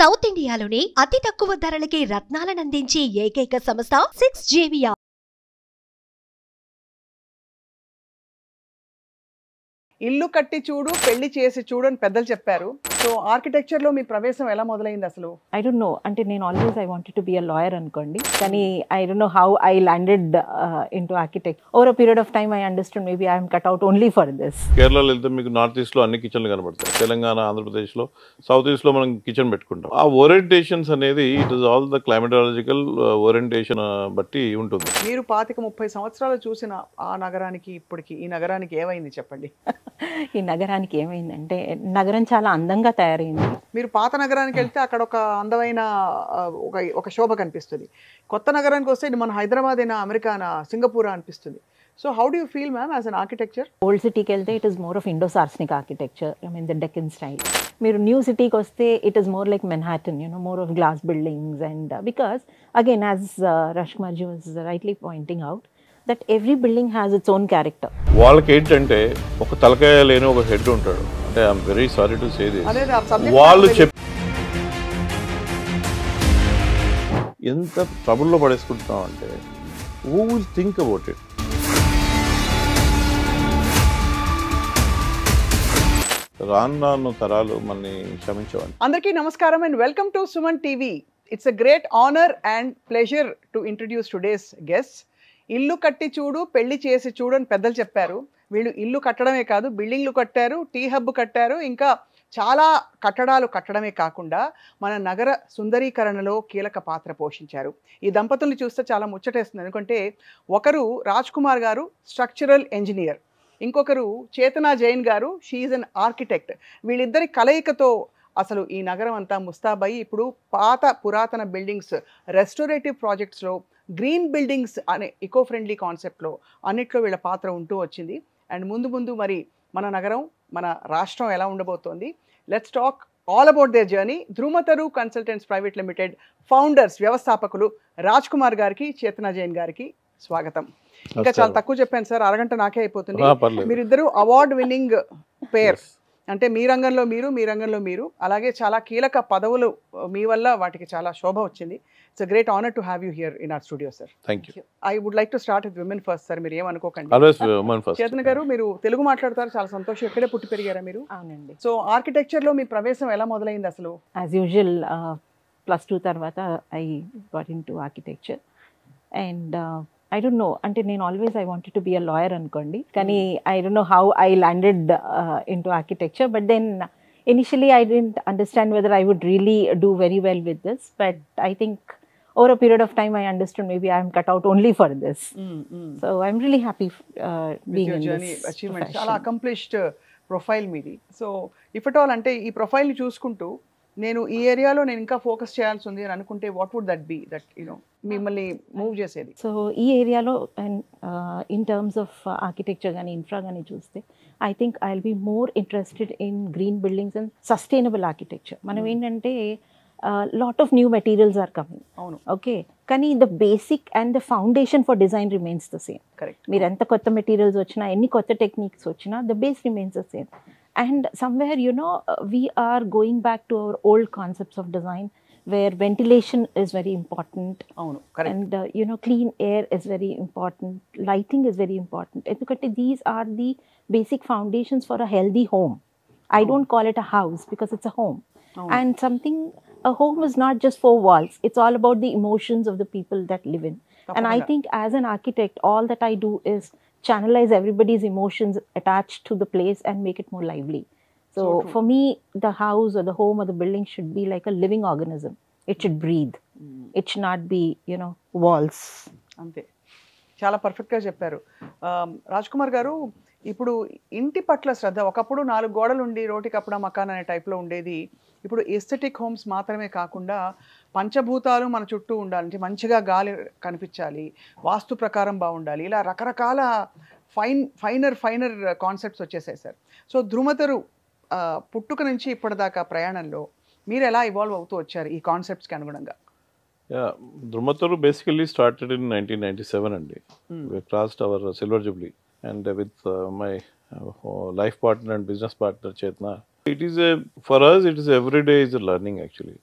South ఇండియాలోనే అతి తక్కువ ధరలకి రత్నాలనందించే ఏకైక సంస్థ 6JVR. ఇల్లు కట్టి చూడు పెళ్లి చేసి చూడు అని పెద్దలు చెప్పారు. సో ఆర్కిటెక్చర్ లో మీ ప్రవేశం ఎలా మొదలైంది అసలు? I don't know. Until నేను always I wanted to be a lawyer అనుకోండి. కానీ I don't know how I landed into architect. Over a period of time I understood maybe I am cut out only for this. కేరళలో వెళ్తే మీకు north east లో అన్ని కిచెన్లు కనబడతాయి. తెలంగాణ, ఆంధ్రప్రదేశ్ లో, south east లో మనం కిచెన్ పెట్టుకుంటాం. ఆ ఓరియంటేషన్స్ అనేది it is all the climatological orientation బట్టి ఉంటుంది. మీరు 25-30 సంవత్సరాలు చూసిన ఆ నగరానికి ఇప్పటికి ఈ నగరానికి ఏమైంది చెప్పండి? ఈ నగరానికి ఏమైందంటే నగరం చాలా అందంగా తయారైంది. మీరు పాత నగరానికి వెళ్తే అక్కడ ఒక అందమైన ఒక శోభ కనిపిస్తుంది. కొత్త నగరానికి వస్తే ఇది మన హైదరాబాద్ అయినా, అమెరికానా, సింగపూర్ అనిపిస్తుంది. So how do you feel ma'am as an architecture? Old సిటీకి వెళ్తే it is more of Indo Saracenic architecture, I mean the Deccan style. మీరు న్యూ సిటీకి వస్తే it is more like Manhattan, more of glass buildings. And because again as Rajkumar ji was rightly pointing out that every building has its own character. వాళ్ళకి ఏంటంటే ఒక తలకాయ లేని ఒక head ఉంటాడు. అంటే I'm very sorry to say this. వాళ్ళు ఎంత ట్రబుల్లో పడేసుకుంటున్నాం అంటే who will think about it? రాను తరాలు మనని క్షమించవండి. అందరికీ నమస్కారం and welcome to Suman TV. It's a great honour and pleasure to introduce today's guest. ఇల్లు కట్టి చూడు పెళ్లి చేసి చూడు అని పెద్దలు చెప్పారు. వీళ్ళు ఇల్లు కట్టడమే కాదు, బిల్డింగ్లు కట్టారు, టీ హబ్ కట్టారు, ఇంకా చాలా కట్టడాలు కట్టడమే కాకుండా మన నగర సుందరీకరణలో కీలక పాత్ర పోషించారు. ఈ దంపతుల్ని చూస్తే చాలా ముచ్చటేస్తుంది. ఎందుకంటే ఒకరు రాజ్కుమార్ గారు స్ట్రక్చరల్ ఇంజనీర్, ఇంకొకరు చేతనా జైన్ గారు షీఈ్ అన్ ఆర్కిటెక్ట్. వీళ్ళిద్దరి కలయికతో అసలు ఈ నగరం అంతా ముస్తాబై ఇప్పుడు పురాతన బిల్డింగ్స్, రెస్టోరేటివ్ ప్రాజెక్ట్స్లో, గ్రీన్ బిల్డింగ్స్ అనే ఇకో ఫ్రెండ్లీ కాన్సెప్ట్లో అన్నిట్లో వీళ్ళ పాత్ర ఉంటూ వచ్చింది. అండ్ ముందు మరి మన నగరం, మన రాష్ట్రం ఎలా ఉండబోతోంది? Let's talk all about their journey. Dhrumatharu consultants private limited founders, వ్యవస్థాపకులు రాజ్కుమార్ గారికి, చేతనా జైన్ గారికి స్వాగతం. ఇంకా చాలా తక్కువ చెప్పాను సార్, అరగంట నాకే అయిపోతుంది. మీరిద్దరూ అవార్డ్ విన్నింగ్ పేర్. అంటే మీ రంగంలో మీరు, మీ రంగంలో మీరు, అలాగే చాలా కీలక పదవులు మీ వల్ల వాటికి చాలా శోభ వచ్చింది. It's a great honour to have you here in our studio sir. Thank you. I would like to start with women first sir. మీరు ఏమనుకోకండి. చేతన గారు, మీరు తెలుగు మాట్లాడతారు, చాలా సంతోషం. ఎక్కడే పుట్టి పెరిగారా మీరు? అవునండి. సో ఆర్కిటెక్చర్లో మీ ప్రవేశం ఎలా మొదలైంది అసలు? యాజ్ యూజువల్ +2 తర్వాత I got in to architecture. And I don't know. Until నేను always I wanted to be a lawyer అనుకోండి. కానీ I don't know how I landed into architecture. But then initially I didn't understand whether I would really do very well with this. But I think over a period of time I understood maybe I am cut out only for this. So I'm really happy being in this achievement. చాలా accomplished profile మీది. So if at all అంటే ఈ ప్రొఫైల్ని చూసుకుంటూ నేను ఈ ఏరియాలో నేను ఇంకా ఫోకస్ చేయాల్సి ఉంది అని అనుకుంటే what would that be that మిమ్మల్ని మూవ్ చేసేది? సో ఈ ఏరియాలో and in terms of architecture కానీ ఇన్ఫ్రా కానీ చూస్తే I think I will be more interested in green buildings and sustainable architecture. మనం ఏంటంటే lot of new materials are coming. అవును, ఓకే. కానీ the basic and the foundation for design remains the same. Correct. మీరు ఎంత కొత్త materials వచ్చినా, ఎన్ని కొత్త టెక్నిక్స్ వచ్చినా, the base remains the same. And somewhere, we are going back to our old concepts of design where ventilation is very important. And, clean air is very important. Lighting is very important. Because these are the basic foundations for a healthy home. I don't call it a house because it's a home. And a home is not just 4 walls. It's all about the emotions of the people that live in. And I think as an architect, all that I do is channelize everybody's emotions attached to the place and make it more lively. So for me, the house or the home or the building should be like a living organism. It should breathe. It should not be, walls. అంతే, చాలా పర్ఫెక్ట్గా చెప్పారు రాజ్కుమార్ గారు. ఇప్పుడు ఇంటి పట్ల శ్రద్ధ, ఒకప్పుడు 4 గోడలు ఉండి రోటి కప్పడా మకాన్ అనే టైప్లో ఉండేది. ఇప్పుడు ఎస్థెటిక్ హోమ్స్ మాత్రమే కాకుండా పంచభూతాలు మన చుట్టూ ఉండాలంటే మంచిగా గాలి కనిపించాలి, వాస్తు ప్రకారం బాగుండాలి, ఇలా రకరకాల ఫైనర్ కాన్సెప్ట్స్ వచ్చేసాయి సార్. సో ధ్రుమతరు పుట్టుక నుంచి ఇప్పటిదాకా ప్రయాణంలో మీరు ఎలా ఇవాల్వ్ అవుతూ వచ్చారు ఈ కాన్సెప్ట్స్కి అనుగుణంగా? ధ్రుమతరు బేసికలీ స్టార్టెడ్ ఇన్ 1997 అండి. We crossed our silver jubilee and with my life partner and business partner Chetna, it is for us it is every day is learning actually.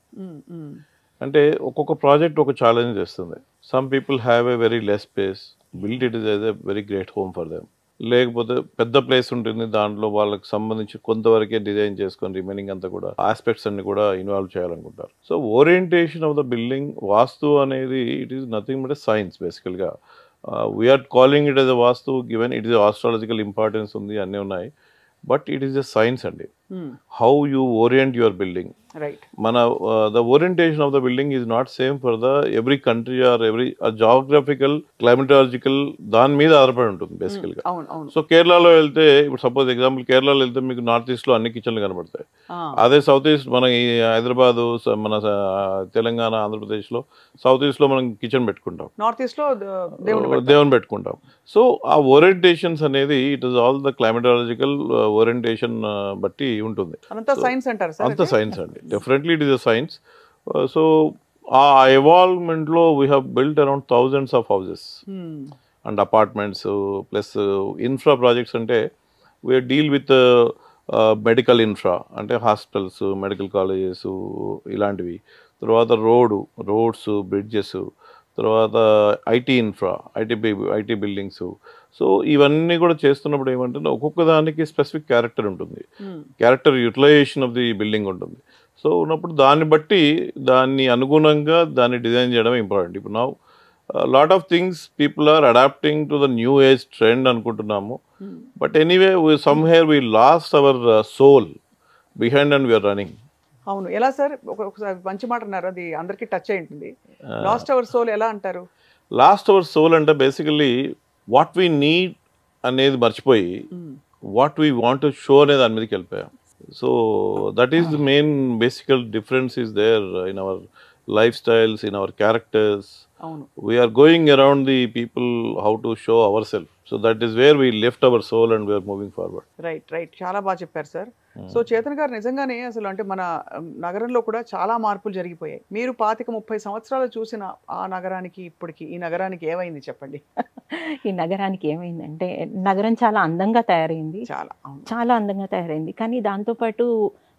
అంటే ఒక్కొక్క ప్రాజెక్ట్ ఒక ఛాలెంజ్ చేస్తుంది. Some people have a very less space, build it is a very great home for them. లేకపోతే పెద్ద place ఉంటుంది, దాంట్లో వాళ్ళకి సంబంధించి కొంతవరకే డిజైన్ చేసుకొని రిమైనింగ్ అంతా కూడా ఆస్పెక్ట్స్ అన్ని కూడా ఇన్వాల్వ్ చేయాలనుకుంటారు. So orientation of the building, vastu అనేది it is nothing but a science బేసికల్గా. We are calling it as a vastu, given it is astrological importance ఉంది, అన్నీ ఉన్నాయి, but it is a science అండి. How you orient your building. Right. మన the orientation of the building is not same for the every country or every geographical climatological దాని మీద ఆధారపడి ఉంటుంది బేసికల్గా. సో కేరళలో వెళ్తే, ఇప్పుడు సపోజ్ ఎగ్జాంపుల్ కేరళలో వెళ్తే మీకు నార్త్ ఈస్ట్లో అన్ని కిచెన్లు కనబడతాయి. అదే సౌత్ ఈస్ట్ మన ఈ హైదరాబాద్, మన తెలంగాణ, ఆంధ్రప్రదేశ్లో సౌత్ ఈస్ట్లో మనం కిచెన్ పెట్టుకుంటాం, నార్త్ ఈస్ట్లో దేవుని పెట్టుకుంటాం. సో ఆ ఓరియంటేషన్స్ అనేది it is all the climatological orientation బట్టి ఉంటుంది. అంతా సైన్స్ అంటారు సార్? అంత సైన్స్ అండి, definitely it is a science. So ఆ ఎవాల్వ్మెంట్లో we have built around thousands of houses and apartments plus infra projects. అంటే we deal with medical infra, అంటే హాస్పిటల్స్, మెడికల్ కాలేజెస్ ఇలాంటివి. తర్వాత రోడ్స్, బ్రిడ్జెస్, తర్వాత IT infra, IT buildings. So ఇవన్నీ కూడా చేస్తున్నప్పుడు ఏమంటే ఒక్కొక్క దానికి స్పెసిఫిక్ క్యారెక్టర్ ఉంటుంది, character utilisation of the building ఉంటుంది. సో ఉన్నప్పుడు దాన్ని బట్టి దాన్ని అనుగుణంగా దాన్ని డిజైన్ చేయడం ఇంపార్టెంట్. ఇప్పుడు now lot of things people are adapting to the new age trend అనుకుంటున్నాము. But anyway somewhere we lost our soul behind and we are running. అవును. ఎలా సార్? ఒకసారి మంచి మాట అన్నారు, అది అందరికీ టచ్ అయి ఉంటుంది. లాస్ట్ అవర్ సోల్ ఎలా అంటారు? లాస్ట్ అవర్ సోల్ అంటే బేసికల్లీ వాట్ వీ నీడ్ అనేది మర్చిపోయి what we want to show అనే దాని మీదకి వెళ్ళిపోయాం. So that is the main basic difference is there in our lifestyles, in our characters. We are going around the people how to show ourselves. So that is where we left our soul and we are moving forward. Right. చాలా బాగా చెప్పారు sir. So Chetan గారు, నిజంగానే అసలు అంటే మన నగరంలో కూడా చాలా మార్పులు జరిగిపోయాయి. మీరు 25-30 సంవత్సరాలు చూసిన ఆ నగరానికి ఇప్పటికి ఈ నగరానికి ఏమైంది చెప్పండి? ఈ నగరానికి ఏమైందంటే, నగరం చాలా అందంగా తయారైంది, చాలా అందంగా తయారైంది. కానీ దాంతోపాటు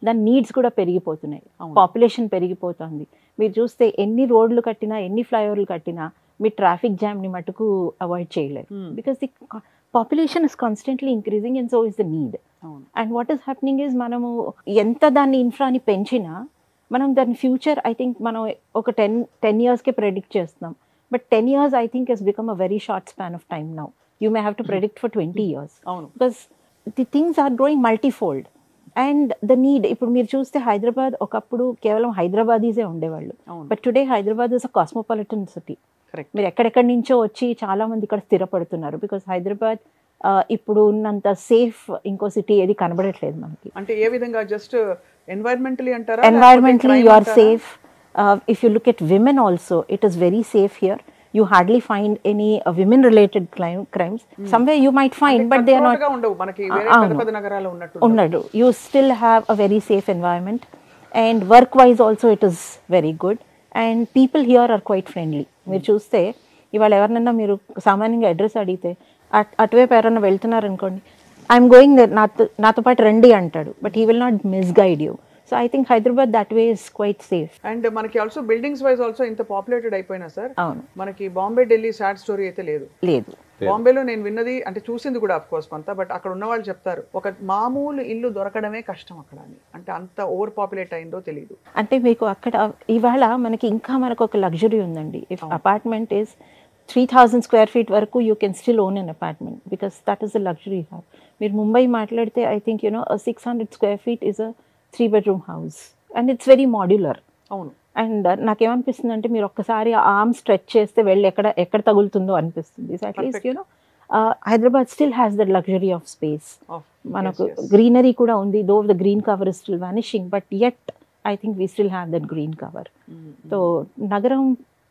దాని నీడ్స్ కూడా పెరిగిపోతున్నాయి, పాపులేషన్ పెరిగిపోతుంది. మీరు చూస్తే ఎన్ని రోడ్లు కట్టినా, ఎన్ని ఫ్లైఓవర్లు కట్టినా మీ ట్రాఫిక్ జామ్ని మటుకు అవాయిడ్ చేయలేరు. Because the population is constantly increasing and so is the need. And what is happening is, మనము ఎంత దాన్ని ఇన్ఫ్రాని పెంచినా మనం దాని ఫ్యూచర్ ఐ థింక్ మనం ఒక 10 yearsకే ప్రెడిక్ట్ చేస్తున్నాం. But 10 years I think has become a very short span of time now. You may have to predict for 20 years. Because the things are growing multifold. And the need, ఇప్పుడు మీరు చూస్తే హైదరాబాద్ ఒకప్పుడు కేవలం హైదరాబాదీసే ఉండేవాళ్ళు, but today Hyderabad is a cosmopolitan city. మీరు ఎక్కడెక్కడి నుంచో వచ్చి చాలా మంది ఇక్కడ స్థిరపడుతున్నారు. బికాస్ హైదరాబాద్ ఇప్పుడు ఉన్నంత సేఫ్ ఇంకో సిటీ ఏది కనబడట్లేదు మనకి. అంటే ఏ విధంగా? జస్ట్ ఎన్వైరన్మెంటలీ అంటారా? Environmentally you are safe. If you look at women also, it is very safe here. You hardly find any women related crimes. Somewhere you might find, but they are not unnadu. You still have a very safe environment, and work wise also it is very good, and people here are quite friendly. మీరు చూస్తే ఇవాళ ఎవరినన్నా మీరు సామాన్యంగా address అడిగితే అటువైపు ఎవరన్నా వెళ్తున్నారు అనుకోండి, ఐఎమ్ గోయింగ్ దేర్, నాతో పాటు రండి అంటాడు, but he will not misguide you. So I think Hyderabad that way is quite safe. And మనకి ఆల్సో బిల్డింగ్స్ వైజ్ ఆల్సో ఇంత పాపులేటెడ్ అయిపోయినా సార్. అవును. మనకి బాంబే, ఢిల్లీ సాడ్ స్టోరీ అయితే లేదు. బాంబేలో నేను విన్నది, అంటే చూసింది కూడా ఆఫ్ కోర్స్ కొంత, బట్ అక్కడ ఉన్న వాళ్ళు చెప్తారు ఒక మామూలు ఇల్లు దొరకడమే కష్టం అక్కడ అని. అంటే అంత ఓవర్ పాపులేట్ అయిందో తెలియదు. అంటే మీకు అక్కడ ఇవాళ మనకి ఇంకా మనకు ఒక లగ్జరీ ఉందండి. If apartment is 3,000 square feet వరకు you can still own an apartment, because that is the luxury have. మీరు ముంబై మాట్లాడితే I think 600 square feet is a 3-bedroom house and it's very modular. అవును. అండ్ నాకేమనిపిస్తుంది అంటే, మీరు ఒక్కసారి arm stretch చేస్తే వెళ్ళి ఎక్కడ తగులుతుందో అనిపిస్తుంది. So at least Hyderabad still has that luxury of space. మనకు గ్రీనరీ కూడా ఉంది, though the green cover is still vanishing, but yet I think we still have that green cover. So నగరం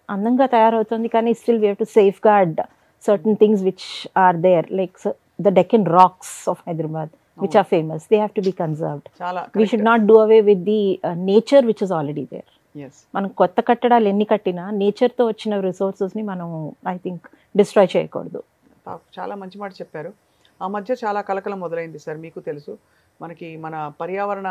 అందంగా తయారవుతుంది, కానీ still we have to safeguard certain things which are there, like the Deccan rocks of Hyderabad which are famous. They have to be conserved. We should not do away with the nature which is already there. Yes. మనం కొత్త కట్టడాలు ఎన్ని కట్టినా నేచర్తో వచ్చిన రిసోర్సెస్ని మనం I think destroy చేయకూడదు. చాలా మంచి మాట చెప్పారు. ఆ మధ్య చాలా కలకలం మొదలైంది సార్, మీకు తెలుసు. మనకి మన పర్యావరణ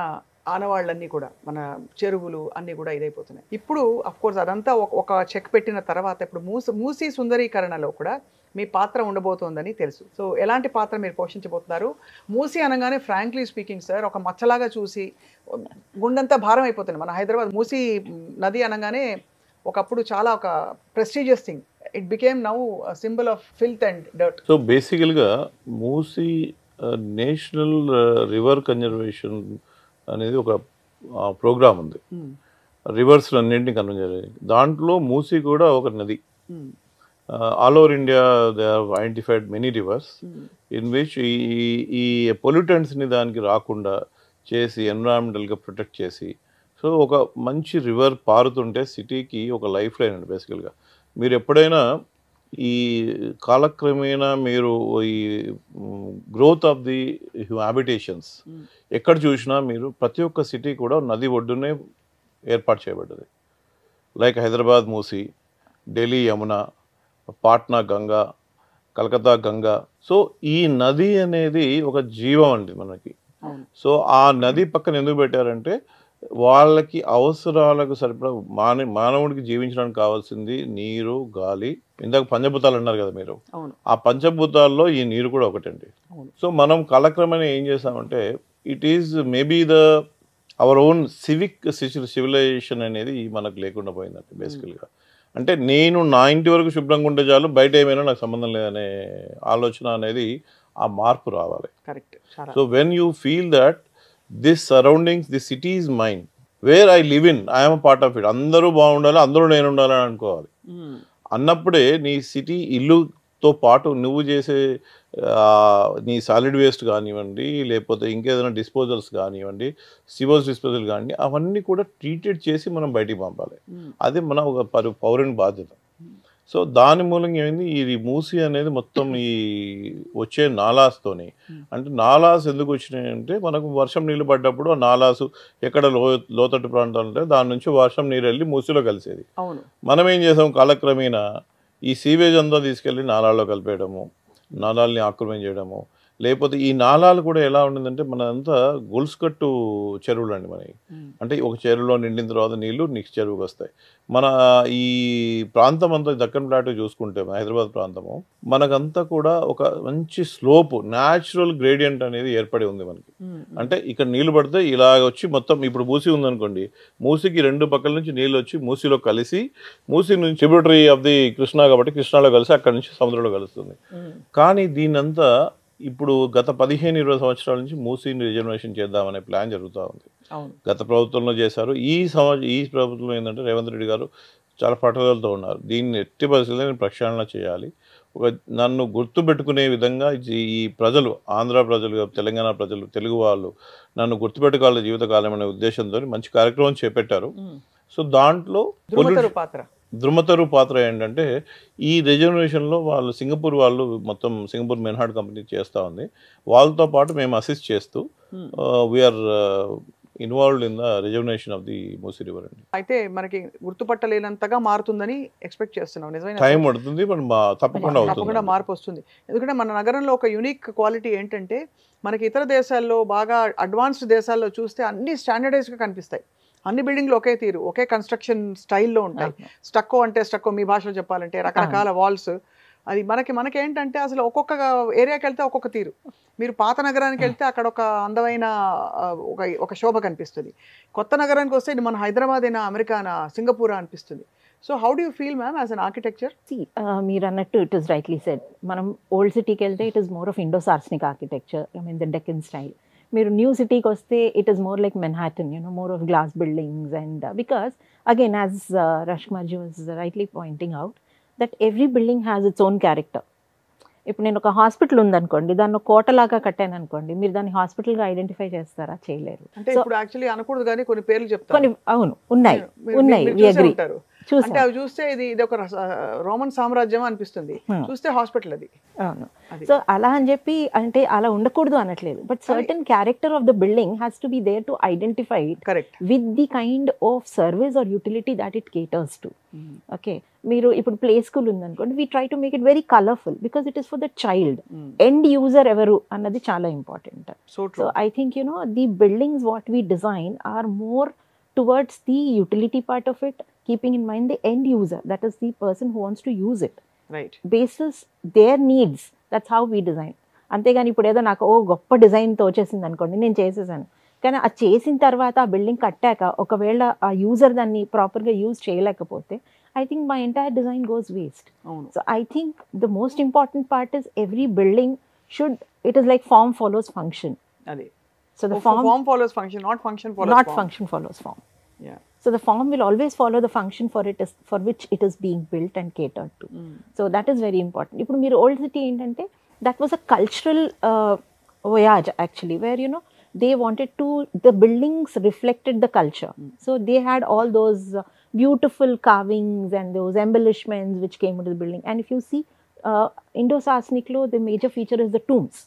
ఆనవాళ్ళన్నీ కూడా మన చెరువులు అన్నీ కూడా ఇదైపోతున్నాయి. ఇప్పుడు కోర్స్ అదంతా ఒక చెక్ పెట్టిన తర్వాత ఇప్పుడు మూసీ సుందరీకరణలో కూడా మీ పాత్ర ఉండబోతోందని తెలుసు. సో ఎలాంటి పాత్ర మీరు పోషించబోతున్నారు? మూసీ అనగానే ఫ్రాంక్లీ స్పీకింగ్ సార్ ఒక మచ్చలాగా చూసి గుండెంతా భారం అయిపోతుంది. మన హైదరాబాద్ మూసీ నది అనగానే ఒకప్పుడు చాలా ఒక prestigious thing. It became now symbol of filth and dirt. So బేసికల్గా మూసీ నేషనల్ రివర్ కన్జర్వేషన్ అనేది ఒక ప్రోగ్రామ్ ఉంది. రివర్స్ అన్నింటినీ కన్వర్ట్ దాంట్లో మూసీ కూడా ఒక నది. All over India they have identified many rivers in which ఈ పొల్యూటెంట్స్ని దానికి రాకుండా చేసి ఎన్విరాన్మెంటల్గా ప్రొటెక్ట్ చేసి, సో ఒక మంచి రివర్ పారుతుంటే సిటీకి ఒక లైఫ్ లైన్ అండి బేసికల్గా. మీరు ఎప్పుడైనా ఈ కాలక్రమేణా మీరు ఈ గ్రోత్ ఆఫ్ ది హ్యాబిటేషన్స్ ఎక్కడ చూసినా మీరు ప్రతి ఒక్క సిటీ కూడా నది ఒడ్డునే ఏర్పాటు చేయబడ్డది. లైక్ హైదరాబాద్ మూసీ, ఢిల్లీ యమున, పాట్నా గంగా, కలకత్తా గంగా. సో ఈ నది అనేది ఒక జీవం అండి మనకి. సో ఆ నది పక్కన ఎందుకు పెట్టారంటే వాళ్ళకి అవసరాలకు సరిపడా మానవుడికి జీవించడానికి కావాల్సింది నీరు, గాలి. ఇందాక పంచభూతాలు అన్నారు కదా మీరు, ఆ పంచభూతాల్లో ఈ నీరు కూడా ఒకటండి. సో మనం కాలక్రమేణా ఏం చేసామంటే it is maybe our own civilization అనేది మనకు లేకుండా పోయిందండి బేసికల్గా. అంటే నేను నా ఇంటి వరకు శుభ్రంగా ఉంటే చాలు, బయట ఏమైనా నాకు సంబంధం లేదనే ఆలోచన అనేది ఆ మార్పు రావాలి. Correct. So when you feel that this surroundings, the city is mine, where I live in, I'm a part of it. అందరూ బాగుండాలి, అందరూ నేను ఉండాలని అనుకోవాలి. అన్నప్పుడే నీ సిటీ ఇల్లుతో పాటు నువ్వు చేసే నీ సాలిడ్ వేస్ట్ కానివ్వండి, లేకపోతే ఇంకేదైనా డిస్పోజల్స్ కానివ్వండి, సివర్స్ డిస్పోజల్ కానివ్వండి, అవన్నీ కూడా ట్రీటెడ్ చేసి మనం బయటికి పంపాలి. అది మన ఒక పౌరుని బాధ్యత. సో దాని మూలంగా ఏమైంది, ఈ మూసీ అనేది మొత్తం ఈ వచ్చే నాలాస్తోని, అంటే నాలాస్ ఎందుకు వచ్చినాయి అంటే మనకు వర్షం నీళ్ళు పడ్డప్పుడు ఆ నాలాసు ఎక్కడ లోతట్టు ప్రాంతాలు ఉంటే దాని నుంచి వర్షం నీరు వెళ్ళి మూసీలో కలిసేది. మనం ఏం చేసాం, కాలక్రమేణా ఈ సీవేజ్ అంతా తీసుకెళ్ళి నాలాల్లో కలిపేయడము, నాలాల్ని ఆక్రమించడము. లేకపోతే ఈ నాలాలు కూడా ఎలా ఉండిందంటే మనంతా గొలుసుకట్టు చెరువులు అండి మనకి. అంటే ఒక చెరువులో నిండిన తర్వాత నీళ్లు నెక్స్ట్ చెరువుకి వస్తాయి. మన ఈ ప్రాంతం అంతా దక్కన్ ప్లాటూ చూసుకుంటే హైదరాబాద్ ప్రాంతము మనకంతా కూడా ఒక మంచి స్లోప్, న్యాచురల్ గ్రేడియంట్ అనేది ఏర్పడి ఉంది మనకి. అంటే ఇక్కడ నీళ్లు పడితే ఇలాగ వచ్చి మొత్తం, ఇప్పుడు మూసీ ఉందనుకోండి, మూసీకి రెండు పక్కల నుంచి నీళ్ళు వచ్చి మూసీలో కలిసి, మూసీ నుంచి ట్రిబ్యూటరీ ఆఫ్ ది కృష్ణా కాబట్టి కృష్ణాలో కలిసి అక్కడి నుంచి సముద్రంలో కలుస్తుంది. కానీ దీన్నంతా ఇప్పుడు గత 15-20 సంవత్సరాల నుంచి మూసీని రిజర్వేషన్ చేద్దామనే ప్లాన్ జరుగుతూ ఉంది. గత ప్రభుత్వంలో చేశారు. ఈ ప్రభుత్వంలో ఏంటంటే రేవంత్ రెడ్డి గారు చాలా పట్టుదలతో ఉన్నారు. దీన్ని ఎట్టి పరిస్థితుల్లో నేను ప్రక్షాళన చేయాలి, నన్ను గుర్తుపెట్టుకునే విధంగా ఈ ప్రజలు, ఆంధ్ర ప్రజలు, తెలంగాణ ప్రజలు, తెలుగు వాళ్ళు నన్ను గుర్తుపెట్టుకోవాలి జీవితకాలం అనే ఉద్దేశంతో మంచి కార్యక్రమం చేపట్టారు. సో దాంట్లో ధృమతరు పాత్ర ఏంటంటే ఈ రిజర్వేషన్లో వాళ్ళు సింగపూర్ వాళ్ళు మొత్తం సింగపూర్ మెన్హార్డ్ కంపెనీ చేస్తూ ఉంది. వాళ్ళతో పాటు మేము అసిస్ట్ చేస్తూ we're involved in the reservation of the Musi river అండి. అయితే మనకి గుర్తుపట్టలేనంతగా మారుతుందని ఎక్స్పెక్ట్ చేస్తున్నాం. నిజమైన టైం పడుతుంది, తప్పకుండా మార్పు వస్తుంది. ఎందుకంటే మన నగరంలో ఒక యూనిక్ క్వాలిటీ ఏంటంటే మనకి ఇతర దేశాల్లో, బాగా అడ్వాన్స్డ్ దేశాల్లో చూస్తే అన్ని స్టాండర్డైజ్గా కనిపిస్తాయి. అన్ని బిల్డింగ్లు ఒకే తీరు, ఒకే కన్స్ట్రక్షన్ స్టైల్లో ఉంటాయి. స్టక్కో అంటే స్టక్కో, మీ భాషలో చెప్పాలంటే రకరకాల వాల్స్. అది మనకేంటంటే అసలు ఒక్కొక్క ఏరియాకి వెళ్తే ఒక్కొక్క తీరు. మీరు పాత నగరానికి వెళ్తే అక్కడ ఒక అందమైన ఒక శోభ కనిపిస్తుంది. కొత్త నగరానికి వస్తే ఇది మన హైదరాబాద్ అయినా, అమెరికానా, సింగపూర్ అనిపిస్తుంది. So how do you feel ma'am as an architecture? మీరు అన్నట్టు ఇట్ ఈస్ రైట్లీ సెడ్. మనం ఓల్డ్ సిటీకి వెళ్తే it is more of Indo Saracenic architecture, I mean the Deccan style. మీరు న్యూ సిటీకి వస్తే it is more like Manhattan, more of glass buildings. And because again as Rajkumar ji was rightly pointing out that every building has its own character. ఇప్పుడు నేను ఒక hospital ఉందనుకోండి, దాన్ని కోటలాగా కట్టాను అనుకోండి, మీరు దాన్ని హాస్పిటల్గా ఐడెంటిఫై చేస్తారా? చేయలేరు. అంటే ఇప్పుడు యాక్చువల్లీ అనకూడదు కానీ కొన్ని పేర్లు చెప్తారు. అవును, ఉన్నాయి, వి అగ్రీ, అంటే అవి చూస్తే ఇది ఒక రోమన్ సామ్రాజ్యం అనిపిస్తుంది, చూస్తే హాస్పిటల్ అది. అవును. సో అలా అని చెప్పి అంటే అలా ఉండకూడదు అనట్లేదు, but certain character of the building has to be there to identify it correct with the kind of service or utility that it caters to. Okay, మీరు ఇప్పుడు ప్లే స్కూల్ ఉందనుకోండి, we try to make it very colourful because it is for the child. End user ఎవరు అన్నది చాలా important. So I think the buildings what we design are more towards the utility part of it, keeping in mind the end user, that is the person who wants to use it, right, basis their needs. That's how we design. అంతేగాని ఇప్పుడు ఏదో నాకు గొప్ప design తోచేసింది అనుకోండి, నేను చేసేసాను, కానీ అది చేసిన తర్వాత ఆ బిల్డింగ్ కట్టాక ఒకవేళ ఆ యూజర్ దాన్ని ప్రాపర్గా యూజ్ చేయలేకపోతే I think my entire design goes waste. So I think the most important part is every building should, it is like form follows function. అదే. So the form follows function, not function follows not form. function follows form. Yeah. So the form will always follow the function for which it is being built and catered to. So that is very important. ఇప్పుడు మీరు old city ఏంటంటే that was a cultural voyage actually, where they wanted to, the buildings reflected the culture. So they had all those beautiful carvings and those embellishments which came into the building. And if you see Indo-Sasanic lo, the major feature is the tombs.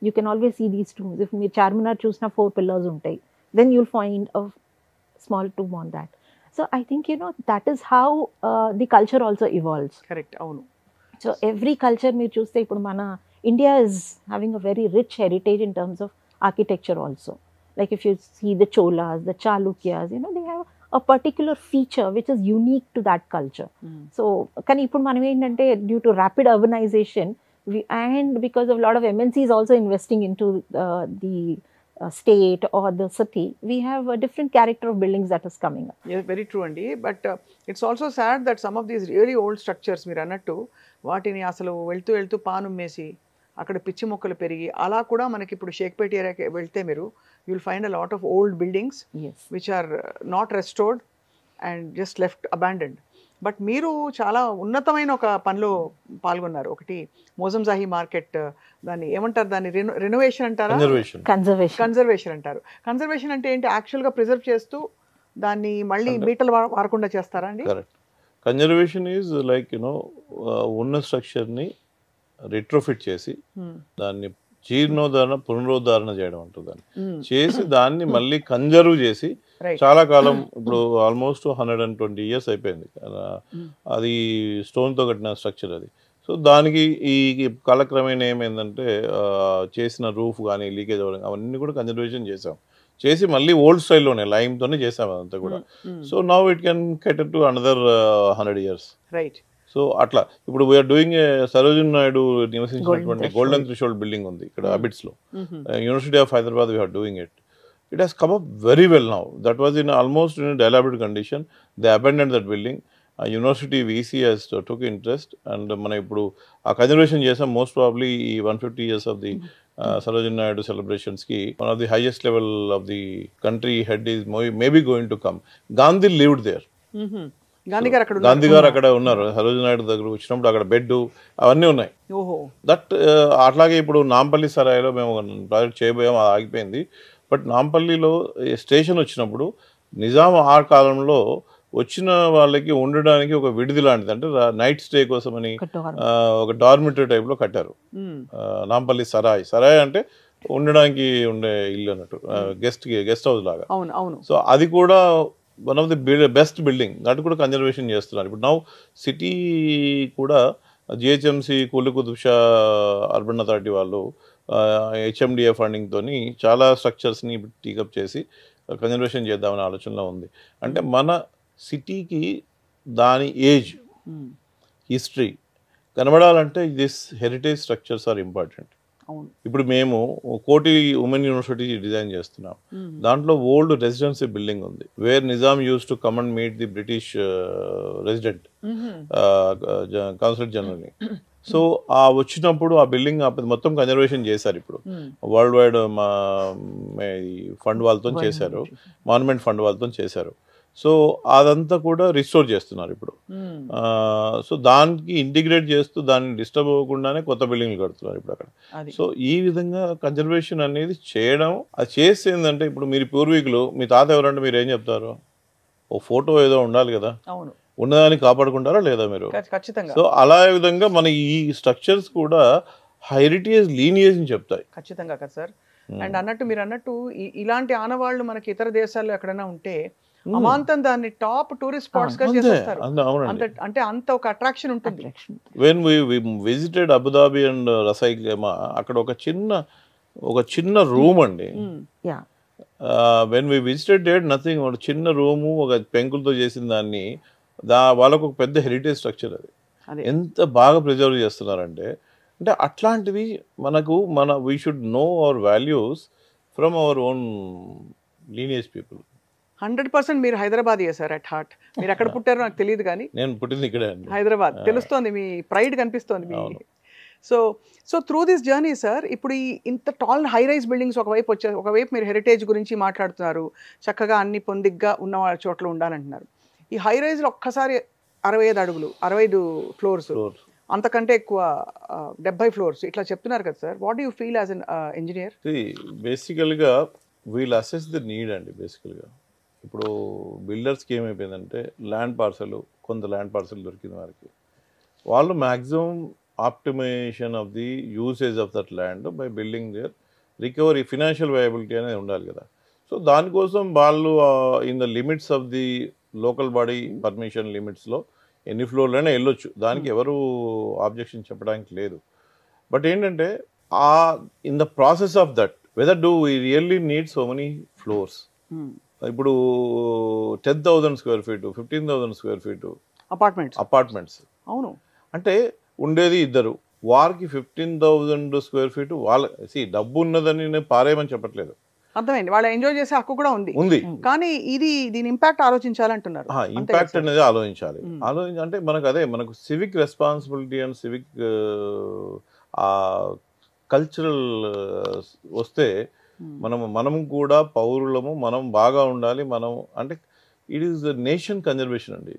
You can always see these tombs. If మీరు చార్మినార్ చూసిన 4 pillars ఉంటాయి, then you'll find a small tomb on that. So I think that is how the culture also evolves. Correct. అవును. So every culture మీరు చూస్తే ఇప్పుడు మన India is having a very rich heritage in terms of architecture also. Like if you see the Cholas, the Chalukyas, they have a particular feature which is unique to that culture. So కానీ ఇప్పుడు మనం ఏంటంటే due to rapid urbanization, and because of a lot of MNCs also investing into the state or the city, we have a different character of buildings that is coming up. Yes, very true andi. But it's also sad that some of these really old structures మీరు అన్నట్టు వాటిని అసలు వెళ్తూ పానుమ్మేసి అక్కడ పిచ్చి మొక్కలు పెరిగి అలా కూడా మనకి ఇప్పుడు షేక్పేట్ ఏరియాకి వెళ్తే మీరు you'll find a lot of old buildings, yes, which are not restored and just left abandoned. But మీరు చాలా ఉన్నతమైన ఒక పనిలో పాల్గొన్నారు. ఒకటి మోజంజాహి మార్కెట్, దాన్ని ఏమంటారు, దాన్ని రెనోవేషన్ అంటారా, కన్జర్వేషన్ అంటారు. కన్జర్వేషన్ అంటే ఏంటి? యాక్చువల్గా ప్రిజర్వ్ చేస్తూ దాన్ని మళ్ళీ మీటలు వారకుండా చేస్తారా అండి? కరెక్ట్. కన్జర్వేషన్ ఈజ్ లైక్ ఉన్న స్ట్రక్చర్ని రిట్రోఫిట్ చేసి దాన్ని జీర్ణోద్ధరణ పునరుద్ధరణ చేయడం అంటారు. దాన్ని చేసి దాన్ని మళ్ళీ కన్జర్వ్ చేసి చాలా కాలం, ఇప్పుడు ఆల్మోస్ట్ 120 years అయిపోయింది అది, స్టోన్తో కట్టిన స్ట్రక్చర్ అది. సో దానికి ఈ కాలక్రమేణా ఏమైందంటే చేసిన రూఫ్ కానీ లీకేజ్ అవ్వడం అవన్నీ కూడా కన్జర్వేషన్ చేసి మళ్ళీ ఓల్డ్ స్టైల్లోనే లైమ్తోనే చేసాం అదంతా కూడా. So now it can cater to another 100 years. Right. So అట్లా ఇప్పుడు వీఆర్ డూయింగ్ సరోజిని నాయుడు నివసించినటువంటి గోల్డెన్ థ్రెషోల్డ్ బిల్డింగ్ ఉంది ఇక్కడ అబిడ్స్లో, university of Hyderabad we are doing it. It has come up very well now. That was almost in a dilapidated condition. They abandoned that building. University VC has took interest, and mana ippudu aa conservation chesam. Most probably 150 years of the Sarojini Naidu celebrations ki one of the highest level of the country head is maybe going to come. Gandhi lived there. Gandhi గారు అక్కడ ఉన్నారు. సరోజిని నాయుడు దగ్గర వచ్చినప్పుడు అక్కడ bed అవన్నీ ఉన్నాయి. That అట్లాగే ఇప్పుడు నాంపల్లి సరాయిలో మేము ప్రాజెక్ట్ చేయబోయాం, అది ఆగిపోయింది. బట్ నాంపల్లిలో స్టేషన్ వచ్చినప్పుడు నిజాం ఆ కాలంలో వచ్చిన వాళ్ళకి ఉండడానికి ఒక విడిది లాంటిది, అంటే నైట్ స్టే కోసమని ఒక డార్మిటరీ టైప్లో కట్టారు. నాంపల్లి సరాయ్ అంటే ఉండడానికి ఉండే ఇల్లు అన్నట్టు, గెస్ట్ హౌస్ లాగా. సో అది కూడా one of the best building, దాన్ని కూడా కన్జర్వేషన్ చేస్తున్నారు. ఇప్పుడు నౌ సిటీ కూడా జిహెచ్ఎంసి కూలి కుతుబ్ షా అర్బన్ అథారిటీ వాళ్ళు హెచ్ఎండిఏ ఫండింగ్తో చాలా స్ట్రక్చర్స్ని టేకప్ చేసి కన్జర్వేషన్ చేద్దామనే ఆలోచనలో ఉంది. అంటే మన సిటీకి దాని ఏజ్, హిస్టరీ కనబడాలంటే this heritage structures are important. ఇప్పుడు మేము కోటి ఉమెన్ యూనివర్సిటీ డిజైన్ చేస్తున్నాం. దాంట్లో ఓల్డ్ రెసిడెన్సీ బిల్డింగ్ ఉంది, where Nizam used to come and meet the British resident consulate జనరల్ని. సో ఆ వచ్చినప్పుడు ఆ బిల్డింగ్ మొత్తం కన్జర్వేషన్ చేశారు. ఇప్పుడు వరల్డ్ వైడ్ ఫండ్ వాళ్ళతో చేశారు, మాన్యుమెంట్ ఫండ్ వాళ్ళతో చేశారు. సో అదంతా కూడా రిస్టోర్ చేస్తున్నారు ఇప్పుడు. సో దానికి ఇంటిగ్రేట్ చేస్తూ దాన్ని డిస్టర్బ్ అవ్వకుండానే కొత్త బిల్డింగ్లు కడుతున్నారు ఇప్పుడు అక్కడ. సో ఈ విధంగా కన్జర్వేషన్ అనేది చేయడం, అది చేస్తే ఏంటంటే ఇప్పుడు మీరు పూర్వీకులు, మీ తాత ఎవరంటే మీరు ఏం చెప్తారు? ఓ ఫోటో ఏదో ఉండాలి కదా. ఉన్నదాన్ని కాపాడుకుంటారా లేదా మీరు? ఖచ్చితంగా సో అలా విధంగా మన ఈ స్ట్రక్చర్స్ కూడా హెరిటేజ్ లీనియేజ్ అని చెప్తాయి. ఖచ్చితంగా కదా సార్. అండ్ అన్నట్టు మీరు అన్నట్టు ఇలాంటి ఆనవాళ్ళు మనకి ఇతర దేశాల్లో ఎక్కడైనా ఉంటే అమాంతం దాన్ని టాప్ టూరిస్ట్ స్పాట్స్ గా చేసేస్తారు. అంటే అంత ఒక అట్రాక్షన్ ఉంటుంది. When we visited Abu Dhabi and రసైల్ అక్కడ ఒక చిన్న రూమ్ అండి. When we visited that nothing, ఒక చిన్న రూము ఒక పెంకులతో చేసిన దాన్ని వాళ్ళకు ఒక పెద్ద హెరిటేజ్ స్ట్రక్చర్ అది. ఎంత బాగా ప్రిజర్వ్ చేస్తున్నారంటే అంటే అట్లాంటివి we should know our values from our own lineage people. 100% మీరు హైదరాబాద్ చేశారు అట్ హార్ట్. మీరు ఎక్కడ పుట్టారో నాకు తెలియదు కానీ నేను పుట్టింది ఇక్కడే అండి, హైదరాబాద్. తెలుస్తోంది, మీ ప్రైడ్ కనిపిస్తోంది మీ. So through this journey sir, ఇప్పుడు ఈ ఇంత టాల్ హై రైజ్ బిల్డింగ్స్ ఒకవైపు మీరు హెరిటేజ్ గురించి మాట్లాడుతున్నారు, చక్కగా అన్ని పొందిగ్గా ఉన్న చోట్ల ఉండాలంటున్నారు. ఈ హై రైజ్లో ఒక్కసారి 65 అడుగులు 65 ఫ్లోర్స్, అంతకంటే ఎక్కువ 70 ఫ్లోర్స్ ఇట్లా చెప్తున్నారు కదా sir. What you feel as an engineer? బేసికల్గా వీల్ అసెస్ ది నీడ్ అండి. బేసికల్గా ఇప్పుడు బిల్డర్స్కి ఏమైపోయిందంటే కొంత ల్యాండ్ పార్సల్ దొరికింది వారికి, వాళ్ళు maximum optimization of the usage of that land by building their recovery, financial viability అనేది ఉండాలి కదా. సో దానికోసం వాళ్ళు in the limits of the local body permission లిమిట్స్లో ఎన్ని ఫ్లోర్లైనా వెళ్ళొచ్చు, దానికి ఎవరు ఆబ్జెక్షన్ చెప్పడానికి లేదు. బట్ ఏంటంటే in the process of that weather do we really need so many floors. ఇప్పుడు 10,000 square feet 15,000 square feet apartments అవును అంటే ఉండేది ఇద్దరు, వారికి 15,000 స్క్వేర్ ఫీట్ వాళ్ళ డబ్బు ఉన్నదని నేను పారేయమని చెప్పట్లేదు, అర్థమైంది, వాళ్ళు ఎంజాయ్ చేసే హక్కు కూడా ఉంది. కానీ దీని ఇంపాక్ట్ ఆలోచించాలంటున్నారు. ఇంపాక్ట్ అనేది ఆలోచించాలి. అంటే మనకు civic responsibility and civic cultural వస్తే మనం కూడా పౌరులము, మనం బాగా ఉండాలి. అంటే ఇట్ ఈస్ నేషన్ కన్జర్వేషన్ అండి.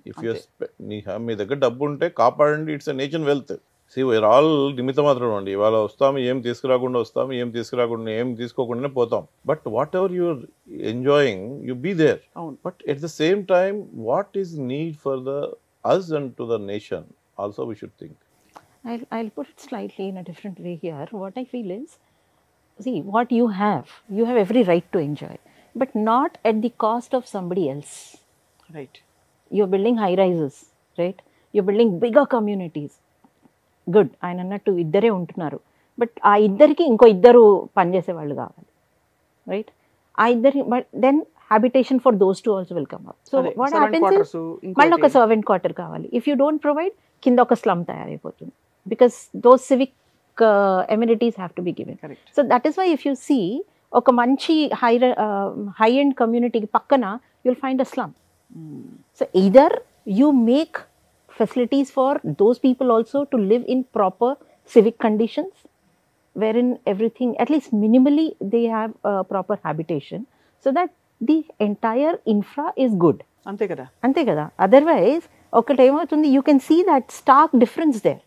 ఇఫ్ యూ మీ దగ్గర డబ్బు ఉంటే కాపాడండి, it's a nation wealth. We're all నిమిత్త మాత్రం అండి. ఇవాళ వస్తాము, ఏం తీసుకోకుండానే పోతాం. But whatever you're enjoying you be there. But at the same time what is need for us and to the nation also we should think. I'll put it slightly in a different way here. What I feel is, see, what you have every right to enjoy, but not at the cost of somebody else. Right. You're building high rises, right? You're building bigger communities. Good, ఆయన అన్నట్టు ఇద్దరే ఉంటున్నారు, but ఆ ఇద్దరికి ఇంకో ఇద్దరు పనిచేసే వాళ్ళు కావాలి, రైట్? ఆ ఇద్దరి but then habitation for those two also will come up. So what happens, మళ్ళీ ఒక సర్వెంట్ క్వార్టర్ కావాలి. ఇఫ్ యూ డోంట్ ప్రొవైడ్, కింద ఒక స్లమ్ తయారైపోతుంది, because those civic amenities have to be given. So that is why if you see ఒక మంచి high end కమ్యూనిటీకి పక్కన you'll find a slum. So either you make facilities for those people also to live in proper civic conditions, wherein everything, at least minimally, they have proper habitation, so that the entire infra is good. Ante kada. Otherwise, okate emautundi, you can see that stark difference there.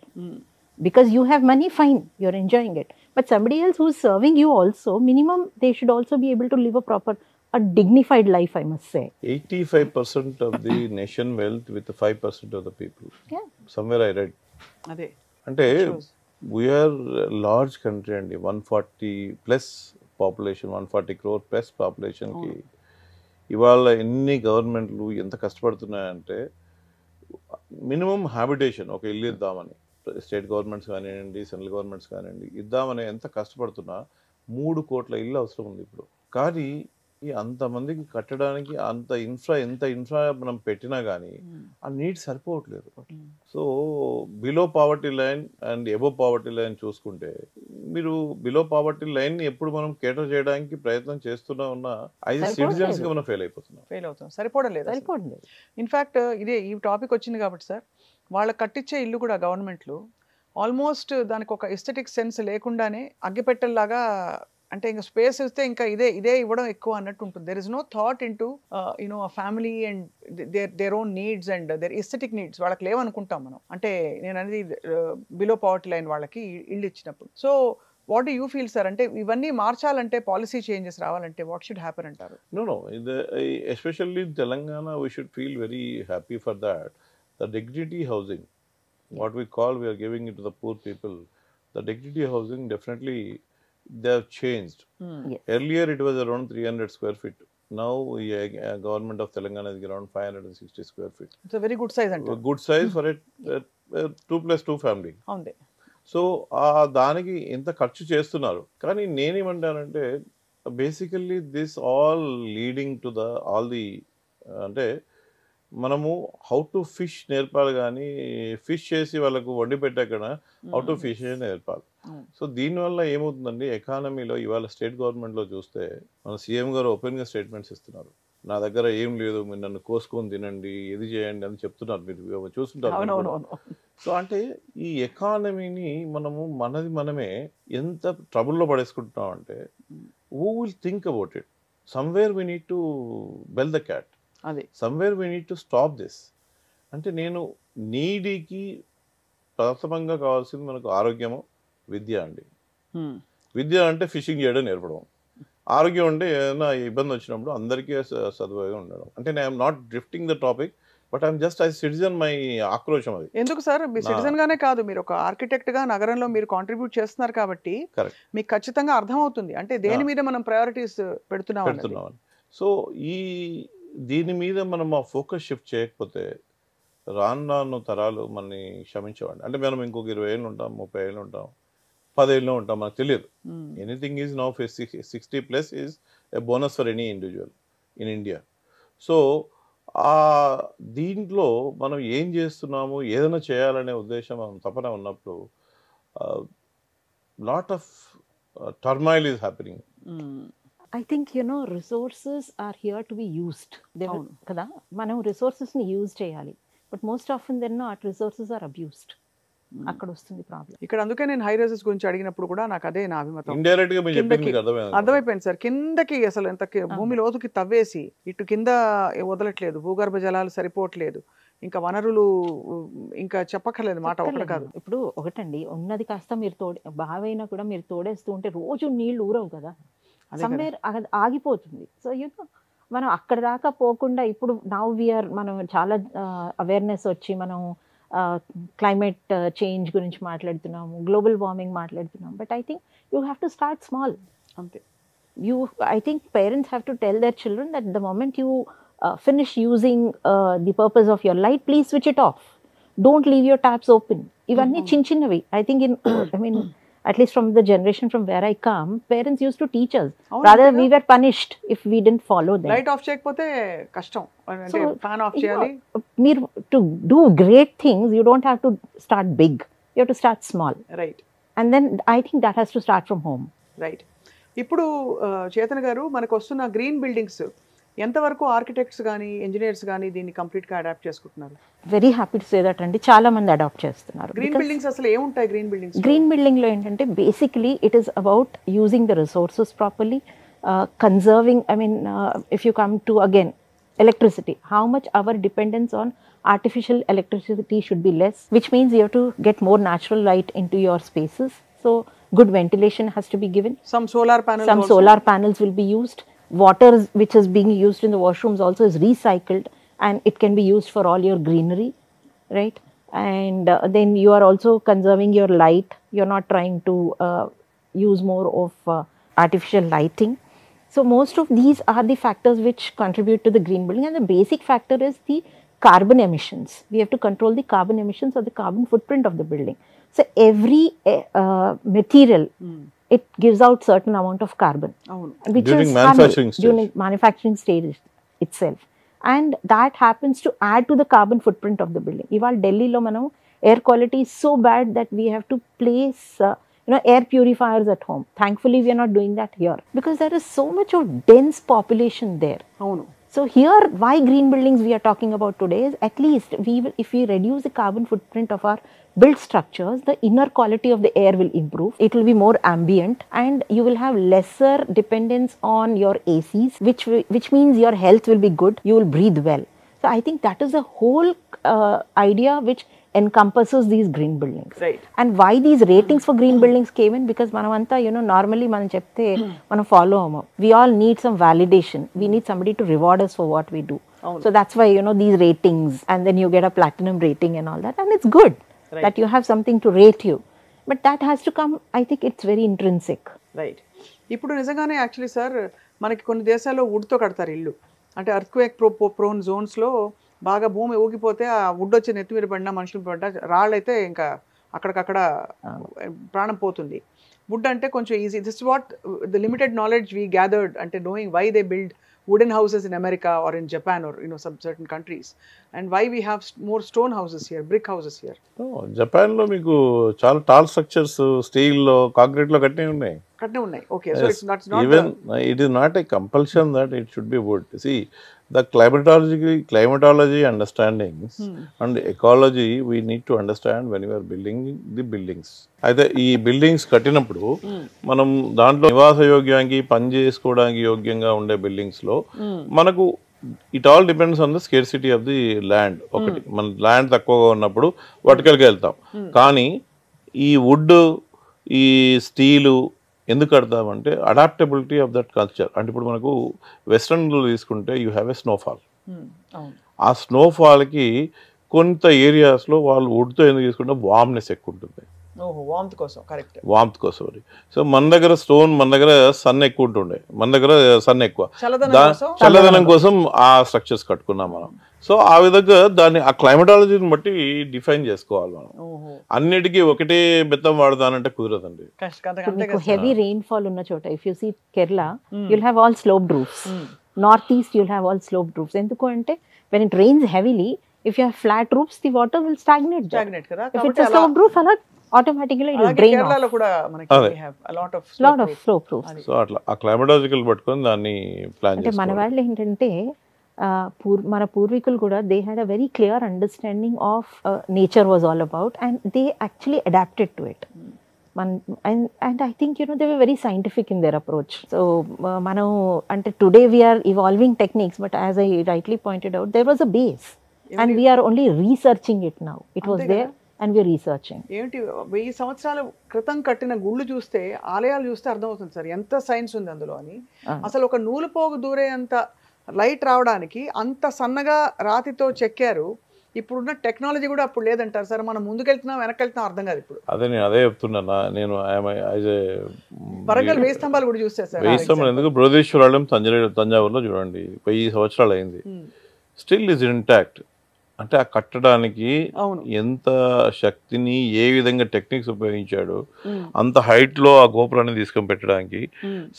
Because you have money, fine, you're enjoying it. But somebody else who's serving you also, minimum, they should also be able to live a dignified life, I must say. 85% of the nation wealth with 5% of the people. Yeah. Somewhere I read. Ade. Ante we are a large country and 140 plus population, 140 crore plus population ki ఇవాళ ఎన్ని గవర్నమెంట్లు ఎంత కష్టపడుతున్నాయంటే minimum habitation ఒక ఇల్లు ఇద్దామని, state governments కానివ్వండి, central governments కానివ్వండి, ఇద్దామని ఎంత కష్టపడుతున్నా 3 కోట్ల ఇల్లు అవసరం ఉంది ఇప్పుడు. కానీ అంతమందికి కట్టడానికి ఎంత ఇన్ఫ్రా మనం పెట్టినా కానీ ఆ నీడ్ సరిపోవట్లేదు. So below poverty line and above poverty line చూసుకుంటే, మీరు బిలో పావర్టీ లైన్ ని ఎప్పుడు మనం కేటర్ చేయడానికి ప్రయత్నం చేస్తున్నా ఉన్నా ఐదు సిటిజన్స్ గా మనం ఫెయిల్ అవుతాం. సరిపోవడం లేదు. ఇన్ఫాక్ట్ ఈ టాపిక్ వచ్చింది కాబట్టి సార్, వాళ్ళకి కట్టించే ఇల్లు కూడా గవర్నమెంట్లు ఆల్మోస్ట్ దానికి ఒక ఎస్థెటిక్ సెన్స్ లేకుండానే అగ్గిపెట్టెల్లాగా, అంటే ఇంకా స్పేస్ ఇస్తే ఇంకా ఇదే ఇవ్వడం ఎక్కువ అన్నట్టు ఉంటుంది. There is no thought into a family and their own needs and their aesthetic needs వాళ్ళకి లేవనుకుంటాం మనం. అంటే నేను అనేది బిలో పవర్టీ లైన్ వాళ్ళకి ఇల్లు ఇచ్చినప్పుడు. So what do you feel sir? అంటే ఇవన్నీ మార్చాలంటే, పాలసీ చేంజెస్ రావాలంటే వాట్ షుడ్ హ్యాపెన్ అంటారు? No, especially in Telangana, we should feel very happy for that. The dignity housing, what we call, we are giving it to the poor people. The dignity housing, definitely they have changed. Yes. Earlier it was around 300 square feet. Now government of Telangana is around 560 square feet. It's a very good size అంటారు. Good size for a 2+2 family. అవును. So దానికి ఇంత ఖర్చు చేస్తున్నారు. కానీ నేనేమంటానంటే basically this all leading to all the అంటే మనము హౌ టు ఫిష్ నేర్పాలి, కానీ ఫిష్ చేసి వాళ్ళకు వండి పెట్టాకన్నా హౌ టు ఫిష్ నేర్పాలి. సో దీనివల్ల ఏమవుతుందండి, ఎకానమీలో ఇవాళ స్టేట్ గవర్నమెంట్లో చూస్తే మన సీఎం గారు ఓపెన్గా స్టేట్మెంట్స్ ఇస్తున్నారు. నా దగ్గర ఏం లేదు, మీరు నన్ను కోసుకొని తినండి, ఇది చేయండి అని చెప్తున్నారు. మీరు చూస్తుంటారు. సో అంటే ఈ ఎకానమీని మనమే ఎంత ట్రబుల్లో పడేసుకుంటున్నాం అంటే, who will think about it? Somewhere we need to bell the cat. అదే somewhere we need to stop this. అంటే నేను నీడీకి ప్రథమంగా కావాల్సింది మనకు ఆరోగ్యము, విద్య అండి. విద్య అంటే ఫిషింగ్ చేయడం నేర్పడం, ఆరోగ్యం అంటే ఏదైనా ఇబ్బంది వచ్చినప్పుడు అందరికీ సదుపాయంగా ఉండడం. అంటే నేను not drifting the topic, but I'm just as citizen my ఆక్రోశం అది. ఎందుకు సార్, మీరు సిటిజన్ గానే కాదు, మీరు ఒక ఆర్కిటెక్ట్ గా నగరంలో మీరు కాంట్రిబ్యూట్ చేస్తున్నారు కాబట్టి మీకు ఖచ్చితంగా అర్థమవుతుంది అంటే దేని మీద మనం ప్రయారిటీస్ పెడుతున్నాం. సో దీని మీద మనం ఆ ఫోకస్ షిఫ్ట్ చేయకపోతే రాను తరాలు మనని క్షమించేవాడి. అంటే మనం ఇంకొక 20 ఏళ్ళు ఉంటాం, 30 ఏళ్ళు ఉంటాం, 10 ఏళ్ళు ఉంటాం, మనకు తెలియదు. Anything is now 60+ is a bonus for any individual in India. So దీంట్లో మనం ఏం చేస్తున్నాము, ఏదైనా చేయాలనే ఉద్దేశం తపన ఉన్నప్పుడు lot of turmoil is happening. I think, resources are here to be used. కదా, మనం రిసోర్సెస్ని యూజ్ చేయాలి. But most often than not resources are abused. అక్కడ వస్తుంది ప్రాబ్లం. ఇక్కడ అందుకే నేను హై రైజెస్ గురించి అడిగినప్పుడు కూడా నాకు అదే నా అభిమతం. ఇండైరెక్ట్ గా అర్థమైపోయింది సార్. కిందకి అసలు ఎంత భూమి లోతుకి తవ్వేసి ఇటు కింద వదలట్లేదు, భూగర్భ జలాలు సరిపోవట్లేదు, ఇంకా వనరులు ఇంకా చెప్పక్కర్లేదు మాట ఒకటి కాదు. ఇప్పుడు ఒకటండి, ఉన్నది కాస్త మీరు బావైనా కూడా మీరు తోడేస్తూ ఉంటే రోజు నీళ్లు ఊరవు కదా, సమ్వేర్ ఆగిపోతుంది. సో మనం అక్కడ దాకా పోకుండా ఇప్పుడు మనం చాలా అవేర్నెస్ వచ్చి మనం క్లైమేట్ చేంజ్ గురించి మాట్లాడుతున్నాము, గ్లోబల్ వార్మింగ్ మాట్లాడుతున్నాము. But I think you have to start small. అంతే. I think parents have to tell their children that the moment you finish using the purpose of your light, please switch it off. Don't leave your taps open. Ivanni chinnavi. I think at least from the generation from where I come, parents used to teach us. Rather, we were punished if we didn't follow them. Light off చేయకపోతే కష్టం, అంటే fan of చేయాలి. To do great things, you don't have to start big. You have to start small. Right. And then I think that has to start from home. Right. ఇప్పుడు చేతన్ గారు, మనకు వస్తున్న green buildings ఎంతవరకు architects కానీ engineers కానీ దీన్ని కంప్లీట్గా adapt చేసుకుంటున్నారు? Very happy to say that అండి, చాలా మంది అడాప్ట్ చేస్తున్నారు. గ్రీన్ బిల్డింగ్స్ అసలు ఏముంటాయి? గ్రీన్ బిల్డింగ్లో ఏంటంటే basically it is about using the resources properly, conserving. If you come to again electricity, how much our dependence on artificial electricity should be less, which means you have to get more natural light into your spaces. So good ventilation has to be given. Some solar panels will be used. Water which is being used in the washrooms also is recycled and it can be used for all your greenery, right? And then you are also conserving your light. You're not trying to use more of artificial lighting. So most of these are the factors which contribute to the green building, and the basic factor is the carbon emissions. We have to control the carbon emissions or the carbon footprint of the building. So every material, it gives out certain amount of carbon, which during is manufacturing stage. During manufacturing stage itself, and that happens to add to the carbon footprint of the building. Ival Delhi lo manam air quality is so bad that we have to place air purifiers at home. Thankfully we are not doing that here because there is so much of dense population there. So here, why green buildings we are talking about today is, at least if we reduce the carbon footprint of our built structures, the inner quality of the air will improve. It will be more ambient and you will have lesser dependence on your ACs, which means your health will be good. You will breathe well. So I think that is the whole idea which encompasses these green buildings. Right. And why these ratings for green buildings came in, because manamanta, normally మనం చెప్తే మనం follow అవ్వము. We all need some validation. We need somebody to reward us for what we do. So that's why, these ratings, and then you get a platinum rating and all that, and it's good that you have something to rate you. But that has to come, I think it's very intrinsic. Right. ఇప్పుడు నిజంగానే actually sir మనకి కొన్ని దేశాల్లో వుడ్తో కడతారు ఇల్లు. అంటే earthquake prone జోన్స్లో బాగా భూమి ఊగిపోతే ఆ వుడ్ వచ్చి నెత్తి మీద పడినా మనుషులు పడ్డా రాళ్ళైతే ఇంకా అక్కడికక్కడ ప్రాణం పోతుంది. వుడ్ అంటే కొంచెం easy. This what the limited knowledge we gathered, అంటే knowing why they build wooden houses in America or in Japan or some certain countries, and why we have more stone houses here, brick houses here. Japan లో మీకు చాలా tall structures steel లో concrete లో కట్టినవి ఉన్నాయి. Okay, so it's not even it is not a compulsion that it should be wood. See, the climatology understandings and ecology we need to understand when we are building the buildings. అయితే ఈ buildings కట్టినప్పుడు మనం దాంట్లో నివాస యోగ్యానికి పని చేసుకోవడానికి యోగ్యంగా ఉండే బిల్డింగ్స్ లో మనకు it all depends on the scarcity of the land. ఒకటి మన ల్యాండ్ తక్కువగా ఉన్నప్పుడు వర్టికల్గా వెళ్తాం. కానీ ఈ వుడ్, ఈ స్టీలు ఎందుకు కడతామంటే అడాప్టబిలిటీ ఆఫ్ దట్ కల్చర్. అంటే ఇప్పుడు మనకు వెస్ట్రన్లో తీసుకుంటే యూ హ్యావ్ ఎ స్నోఫాల్. ఆ స్నోఫాల్కి కొంత ఏరియాస్లో వాళ్ళు వుడ్తో ఎందుకు తీసుకుంటే వామ్నెస్ ఎక్కువ ఉంటుంది. వామ్త్ కోసం, కరెక్ట్, వామ్త్ కోసం. సో మన దగ్గర స్టోన్, మన దగ్గర సన్ ఎక్కువ ఉంటుండే, మన దగ్గర సన్ ఎక్కువ, చల్లదనం కోసం ఆ స్ట్రక్చర్స్ కట్టుకున్నాం మనం. సో ఆ విధంగా దాన్ని ఆ క్లైమటాలజీని బట్టి డిఫైన్ చేసుకోవాలి మనం. అన్నిటికీ ఒకటే బెత్తం వాడతానంటే కుదరదండి. హెవీ రెయిన్ ఫాల్ ఉన్న చోట, if you see Kerala, you'll have all sloped roofs. North east you'll have all sloped roofs. ఎందుకు అంటే when it rains heavily, if you have flat roofs, the water will stagnate there. If it's a sloped roof, automatically it will drain off. కేరళలో కూడా మనకి we have a lot of slope roofs. So అట్లా ఆ క్లైమటాలజికల్ పట్టుకొని దాన్ని plan అంటే మన వాళ్ళు ఏంటంటే మన పూర్వీకులు కూడా they had a very clear understanding of nature was all about, and they actually adapted to it. And I think they were very scientific in their approach. So మనం అంటే today we are evolving techniques, but as I rightly pointed out, there was a base and we are only researching it now. It was there and we are researching. ఏంటి 1000 సంవత్సరాల క్రితం కట్టిన గుళ్ళు చూస్తే, ఆలయాలు చూస్తే అర్థమవుతుంది సార్ ఎంత సైన్స్ ఉంది అందులో అని. అసలు ఒక నూలు పోగు దూరే అంత లైట్ రావడానికి అంత సన్నగా రాతితో చెక్కారు. ఇప్పుడున్న టెక్నాలజీ కూడా అప్పుడు లేదంటారు సార్. మనం ముందుకెళ్తున్నాం వెనకెళ్తున్నాం అర్థం కాదు ఇప్పుడు. అదే చెప్తున్నా నేను. వరంగల్ 1000 స్తంభాలు కూడా చూస్తే సార్, 1000 స్తంభాలు ఎందుకు, బృహదీశ్వరాలయం తంజావూరులో చూడండి 1000 సంవత్సరాలు అయింది, స్టిల్ ఈజ్ ఇంటాక్ట్. అంటే ఆ కట్టడానికి ఎంత శక్తిని, ఏ విధంగా టెక్నిక్స్ ఉపయోగించాడు, అంత హైట్ లో ఆ గోపురాన్ని తీసుకొని పెట్టడానికి.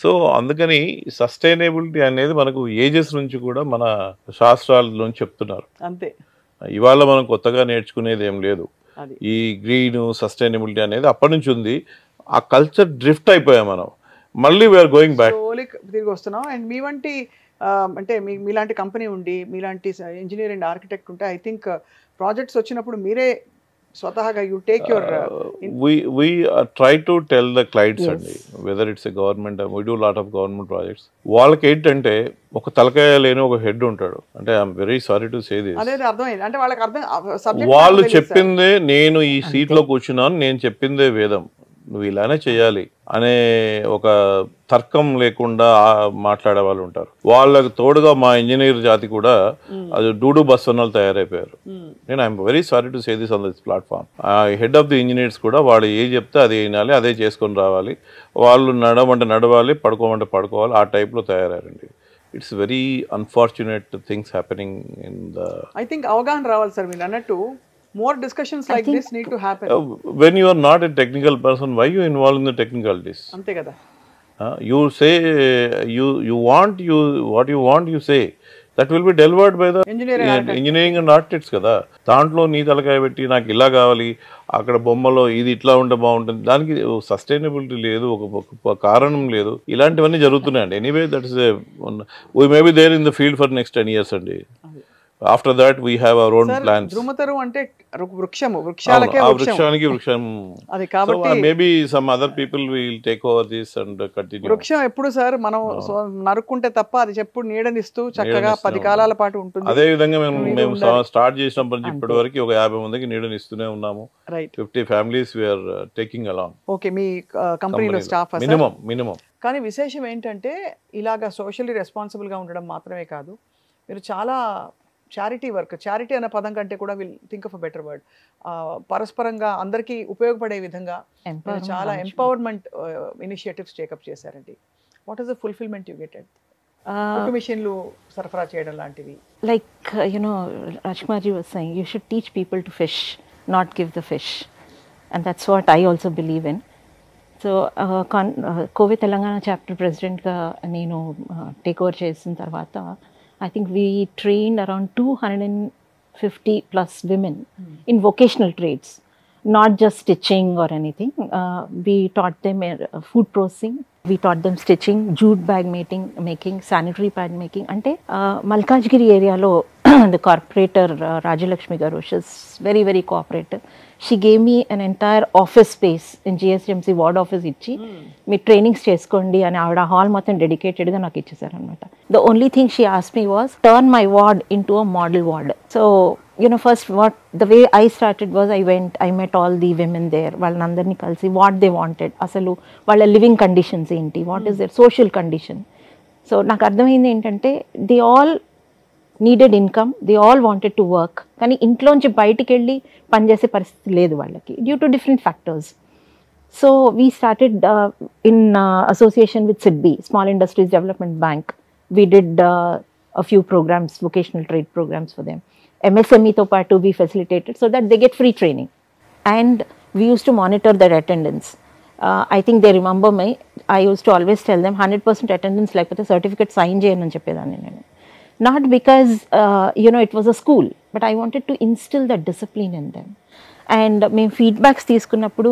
సో అందుకని సస్టైనబిలిటీ అనేది మనకు ఏజెస్ నుంచి కూడా మన శాస్త్రాల చెప్తున్నారు. అంతే, ఇవాళ మనం కొత్తగా నేర్చుకునేది ఏం లేదు. ఈ గ్రీన్ సస్టైనబిలిటీ అనేది అప్పటి నుంచి ఉంది. ఆ కల్చర్ డ్రిఫ్ట్ అయిపోయాం మనం, మళ్ళీ వీఆర్ గోయింగ్ బ్యాక్, తిరిగి వస్తున్నాం. అండ్ మీ వంటి అంటే మీలాంటి కంపెనీ ఉండి, మీలాంటి ఇంజనీర్ అండ్ ఆర్కిటెక్ట్ ఉంటే, ఐ థింక్ ప్రాజెక్ట్స్ వచ్చినప్పుడు మీరే స్వతహాగా you take your we try to tell the clients అండి, whether it's a government, we do lot of government projects. వాళ్ళకి ఏంటంటే ఒక తలకాయ లేని ఒక హెడ్ ఉంటాడు. అంటే I'm very sorry to say this, అదే అర్థమైంది. అంటే వాళ్ళకి అర్థం, వాళ్ళు చెప్పిందే, నేను ఈ సీట్ లో కూర్చున్నాను, నేను చెప్పిందే వేదం, నువ్వు ఇలానే చేయాలి అనే ఒక తర్కం లేకుండా మాట్లాడే వాళ్ళు ఉంటారు. వాళ్ళకు తోడుగా మా ఇంజనీర్ జాతి కూడా అది డూడు బస్సన్నలు తయారైపోయారు. నేను I'm very sorry to say this on this platform. Head of the engineers కూడా వాళ్ళు ఏ చెప్తే అదే వినాలి, అదే చేసుకొని రావాలి. వాళ్ళు నడవంటే నడవాలి, పడుకోమంటే పడుకోవాలి, ఆ టైప్లో తయారయ్యారండి. It's very unfortunate things happening in the. I think అవగాహన రావాలి సార్. మీరు అన్నట్టు more discussions like this need to happen. When you are not a technical person, why you involved in the technicalities? Ante kada. You say what you want you say, that will be delivered by the engineering and architects kada. దాంట్లో నీ తలకాయ పెట్టి నాకు ఇలా కావాలి, అక్కడ బొమ్మలో ఇది ఇట్లా ఉంటే బాగుంటుంది, దానికి సస్టైనబిలిటీ లేదు, ఒక కారణం లేదు. ఇలాంటివన్నీ జరుగుతున్నాయండి. Anyway that is we may be there in the field for next 10 years అండి. After that, we have our own sir plans. ధ్రుమతరు అంటే వృక్షాలకే ఆ వృక్షం వృక్షానికి వృక్షం. అది So కాబట్టి maybe some other people will take over this and continue. వృక్షం ఎప్పుడు సార్ మనం నరుక్కుంటే తప్ప అది ఎప్పుడు నీడనిస్తూ చక్కగా 10 కాలాల పాటు ఉంటుంది. అదే విధంగా మేము ఉండాలి. స్టార్ట్ చేసినప్పటి నుంచి ఇప్పటి వరకు ఒక 50 మందికి నీడని ఇస్తూనే ఉన్నాము. Right. 50 families we are taking along. Okay, మీ కంపెనీలో స్టాఫ్ మినిమం. కానీ విశేషం ఏంటంటే ఇలాగా సోషల్లీ రెస్పాన్సిబుల్గా ఉండడం మాత్రమే కాదు, మీరు చాలా చారిటీ వర్క్, చారిటీ అనే పదం కంటే కూడా will think of a better word, పరస్పరంగా అందరికీ ఉపయోగపడే విధంగా మీరు చాలా ఎంపవర్మెంట్ ఇనిషియేటివ్స్ టేకప్ చేశారండి. What is the fulfilment you get? మిషన్లు సరఫరా చేయడం లాంటివి. Like, Rajkumarji was saying, you should teach people to fish, not give the fish. And that's what I also believe in. So, COVID Telangana chapter president ga nenu take over chesin tarvata, I think we trained around 250 plus women in vocational trades, not just stitching or anything. We taught them food processing, we taught them stitching, jute bag making, sanitary pad making. Ante Malkajgiri area lo the corporator Rajalakshmi garu, she's very, very cooperative. She gave me an entire office space in GSMC ward office ichi మీ trainings చేసుకోండి అని ఆవిడ hall మొత్తం డెడికేటెడ్గా నాకు ఇచ్చేసారనమాట. The only thing she asked me was turn my ward into a model ward. So first what the way I started was I met all the women there. వాళ్ళందరినీ కలిసి what they wanted, అసలు వాళ్ళ living conditions ఏంటి, what is their social condition. So నాకు అర్థమైంది ఏంటంటే they all needed income, they all wanted to work, కానీ ఇంట్లోంచి బయటికి వెళ్ళి పనిచేసే పరిస్థితి లేదు వాళ్ళకి due to different factors. So we started in association with SIDBI, Small Industries Development Bank. We did a few programs, vocational trade programs for them. MSME తో పాటు we facilitated so that they get free training. And we used to monitor their attendance. I think they remember me. I used to always tell them 100% attendance లేకపోతే certificate sign చేయనని చెప్పేదాన్ని నేను. Not because, it was a school, but I wanted to instill that discipline in them. And మేము feedbacks తీసుకున్నప్పుడు,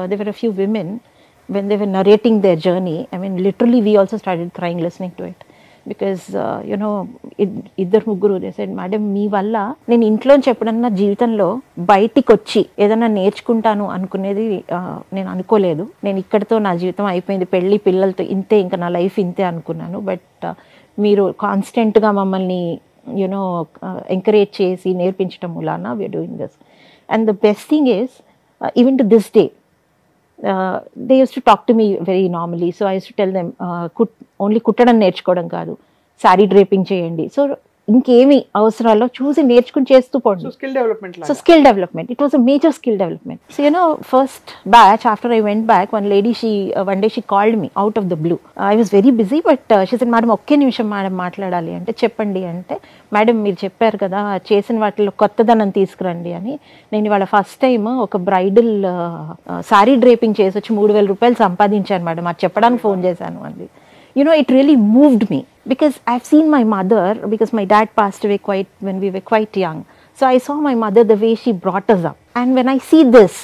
there were a few women, when they were narrating their journey, I mean, literally we also started crying listening to it. Because, ఇద్దరు ముగ్గురు they said, madam మీ వల్ల నేను ఇంట్లోంచి ఎప్పుడన్నా జీవితంలో బయటికి వచ్చి ఏదైనా నేర్చుకుంటాను అనుకునేది నేను అనుకోలేదు. నేను ఇక్కడితో నా జీవితం అయిపోయింది, పెళ్ళి పిల్లలతో ఇంతే, ఇంకా నా లైఫ్ ఇంతే అనుకున్నాను. బట్ మీరు కాన్స్టెంట్గా మమ్మల్ని ఎంకరేజ్ చేసి నేర్పించడం మూలాన we're doing this. And the best thing is, even to this day, they use to talk to me very normally. So I use to tell them, only కుట్టడం నేర్చుకోవడం కాదు, శారీ డ్రేపింగ్ చేయండి. సో ఇంకేమి అవసరాల్లో చూసి నేర్చుకుని చేస్తూ పోండి. So skill development, it was a major skill development. So first batch after I went back, one day she called me out of the blue. I was very busy, but she said, madam ఒకే నిమిషం madam మాట్లాడాలి అంటే. చెప్పండి అంటే, madam మీరు చెప్పారు కదా చేసిన వాటిలో కొత్తదనం తీసుకురండి అని. నేను ఇవాళ ఫస్ట్ టైం ఒక బ్రైడల్ శారీ డ్రేపింగ్ చేసి వచ్చి 3,000 రూపాయలు సంపాదించాను మేడం, అది చెప్పడానికి ఫోన్ చేశాను అంది. It really moved me because I've seen my mother, because my dad passed away when we were quite young. So I saw my mother, the way she brought us up. And when I see this,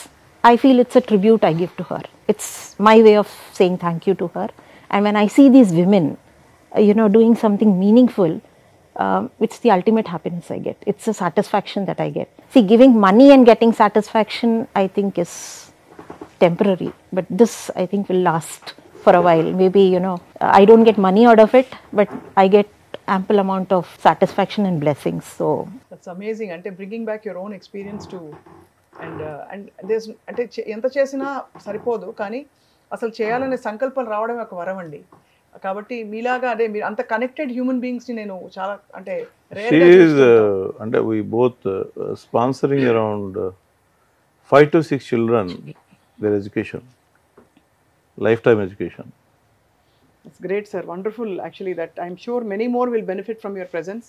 I feel it's a tribute I give to her. It's my way of saying thank you to her. And when I see these women, doing something meaningful, it's the ultimate happiness I get. It's a satisfaction that I get. See, giving money and getting satisfaction, I think, is temporary. But this, I think, will last for a while. Maybe, I don't get money out of it, but I get ample amount of satisfaction and blessings. So that's amazing. Ante bringing back your own experience to and there's ante enta chesina saripodu kani asalu cheyalane sankalpam raavadam oka varam andi. కాబట్టి మీలాగా అదే మీరు అంత connected human beings ని నేను చాలా అంటే rare గా చూస్తాను. అంటే we both sponsoring around 5 to 6 children their education, lifetime education. It's great, sir. Wonderful, actually, that I'm sure many more will benefit from your presence.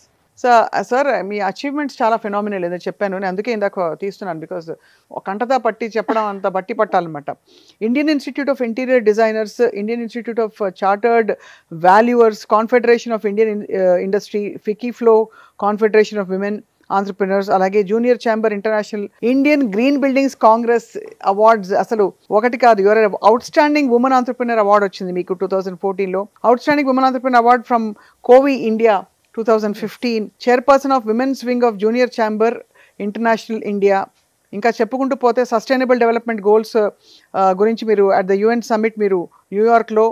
Sir, me achievements చాలా phenomenal ఏదో చెప్పాను, నేను అందుకే ఇందాక తీస్తున్నాను. బికాస్ కంటతా పట్టి చెప్పడం అంత బట్టి పట్టాలన్నమాట. Indian institute of interior designers, Indian institute of chartered valuers, confederation of Indian industry, FICCI FLO, confederation of women entrepreneurs, అలాగే junior chamber international, Indian green buildings congress awards. అసలు ఒకటి కాదు, your outstanding woman entrepreneur award వచ్చింది మీకు 2014లో. Outstanding woman entrepreneur award from కోవి India 2015, chairperson of women's wing of junior chamber international India. ఇంకా చెప్పుకుంటూ పోతే సస్టైనబుల్ డెవలప్మెంట్ గోల్స్ గురించి మీరు అట్ ద యుఎన్ సమ్మిట్ మీరు న్యూయార్క్లో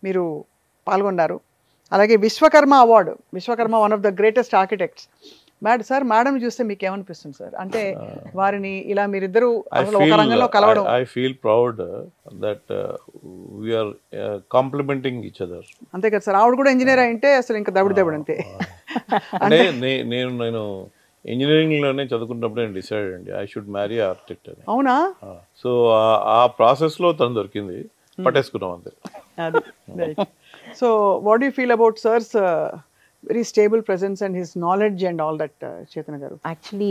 మీరు పాల్గొన్నారు. అలాగే Vishwakarma award, Vishwakarma one of the greatest architects. Madam చూస్తే మీకు ఏమనిపిస్తుంది సార్? అంటే వారిని ఇలా మీరిద్దరు ఒక రంగంలో కలవడం. I feel proud that we are complementing each other. అంతే కదా సార్, ఆవిడ కూడా ఇంజనీర్ అయింటే అసలు ఇంకా దబుడు అంతే. అంటే నేను ఇంజనీరింగ్ లోనే చదువుకున్నప్పుడు నేను డిసైడ్ అండి ఐ షుడ్ మ్యారీ ఆర్కిటెక్ట్ అని. అవునా? సో ఆ ప్రాసెస్ లో తను దొరికింది, పట్టేసుకున్నాం అంతే. So what you feel about sirs very stable presence and his knowledge and all that, Chetana garu? Actually,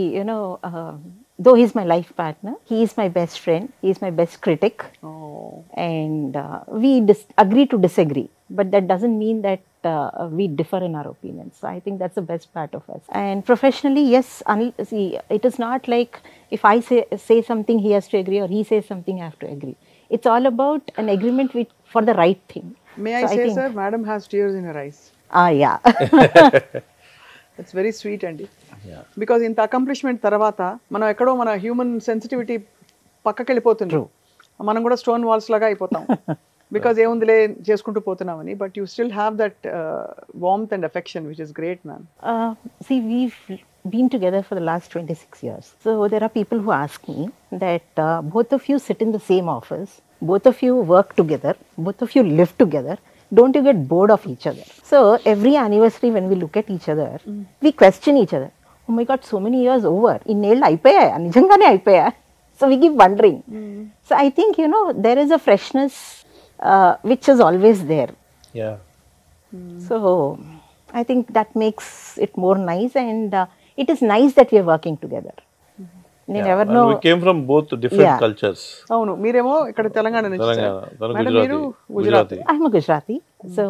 though he's my life partner, he is my best friend, he is my best critic. Oh. And we agree to disagree, but that doesn't mean that we differ in our opinions. So I think that's the best part of us. And professionally, yes, see, it is not like if I say something, he has to agree, or he says something, I have to agree. It's all about an agreement for the right thing. May so I say, sir, madam has tears in her eyes. Yeah. That's very sweet అండి. Because ఇంత accomplishment తర్వాత మనం ఎక్కడో మన human sensitivity పక్కకి వెళ్ళిపోతుంది, మనం కూడా స్టోన్ వాల్స్ లాగా అయిపోతాం. బికాజ్ ఏముందిలే చేసుకుంటూ పోతున్నామని. But you still have that warmth and affection which is great, ma'am. See, we've been together for the last 26 years. So there are people who ask me that both of you sit in the same office, both of you work together, both of you live together. Don't you get bored of each other? So every anniversary when we look at each other, we question each other. Oh my God, so many years over. Innellu ayipoyaya, nijangane ayipoyaya. So we keep wondering. So I think, there is a freshness which is always there. Yeah. So I think that makes it more nice, and it is nice that we are working together. You never know. We came from both different cultures. అవును, మీరేమో ఇక్కడ తెలంగాణ నుంచి. మీరు Gujarati. I'm a Gujarati. So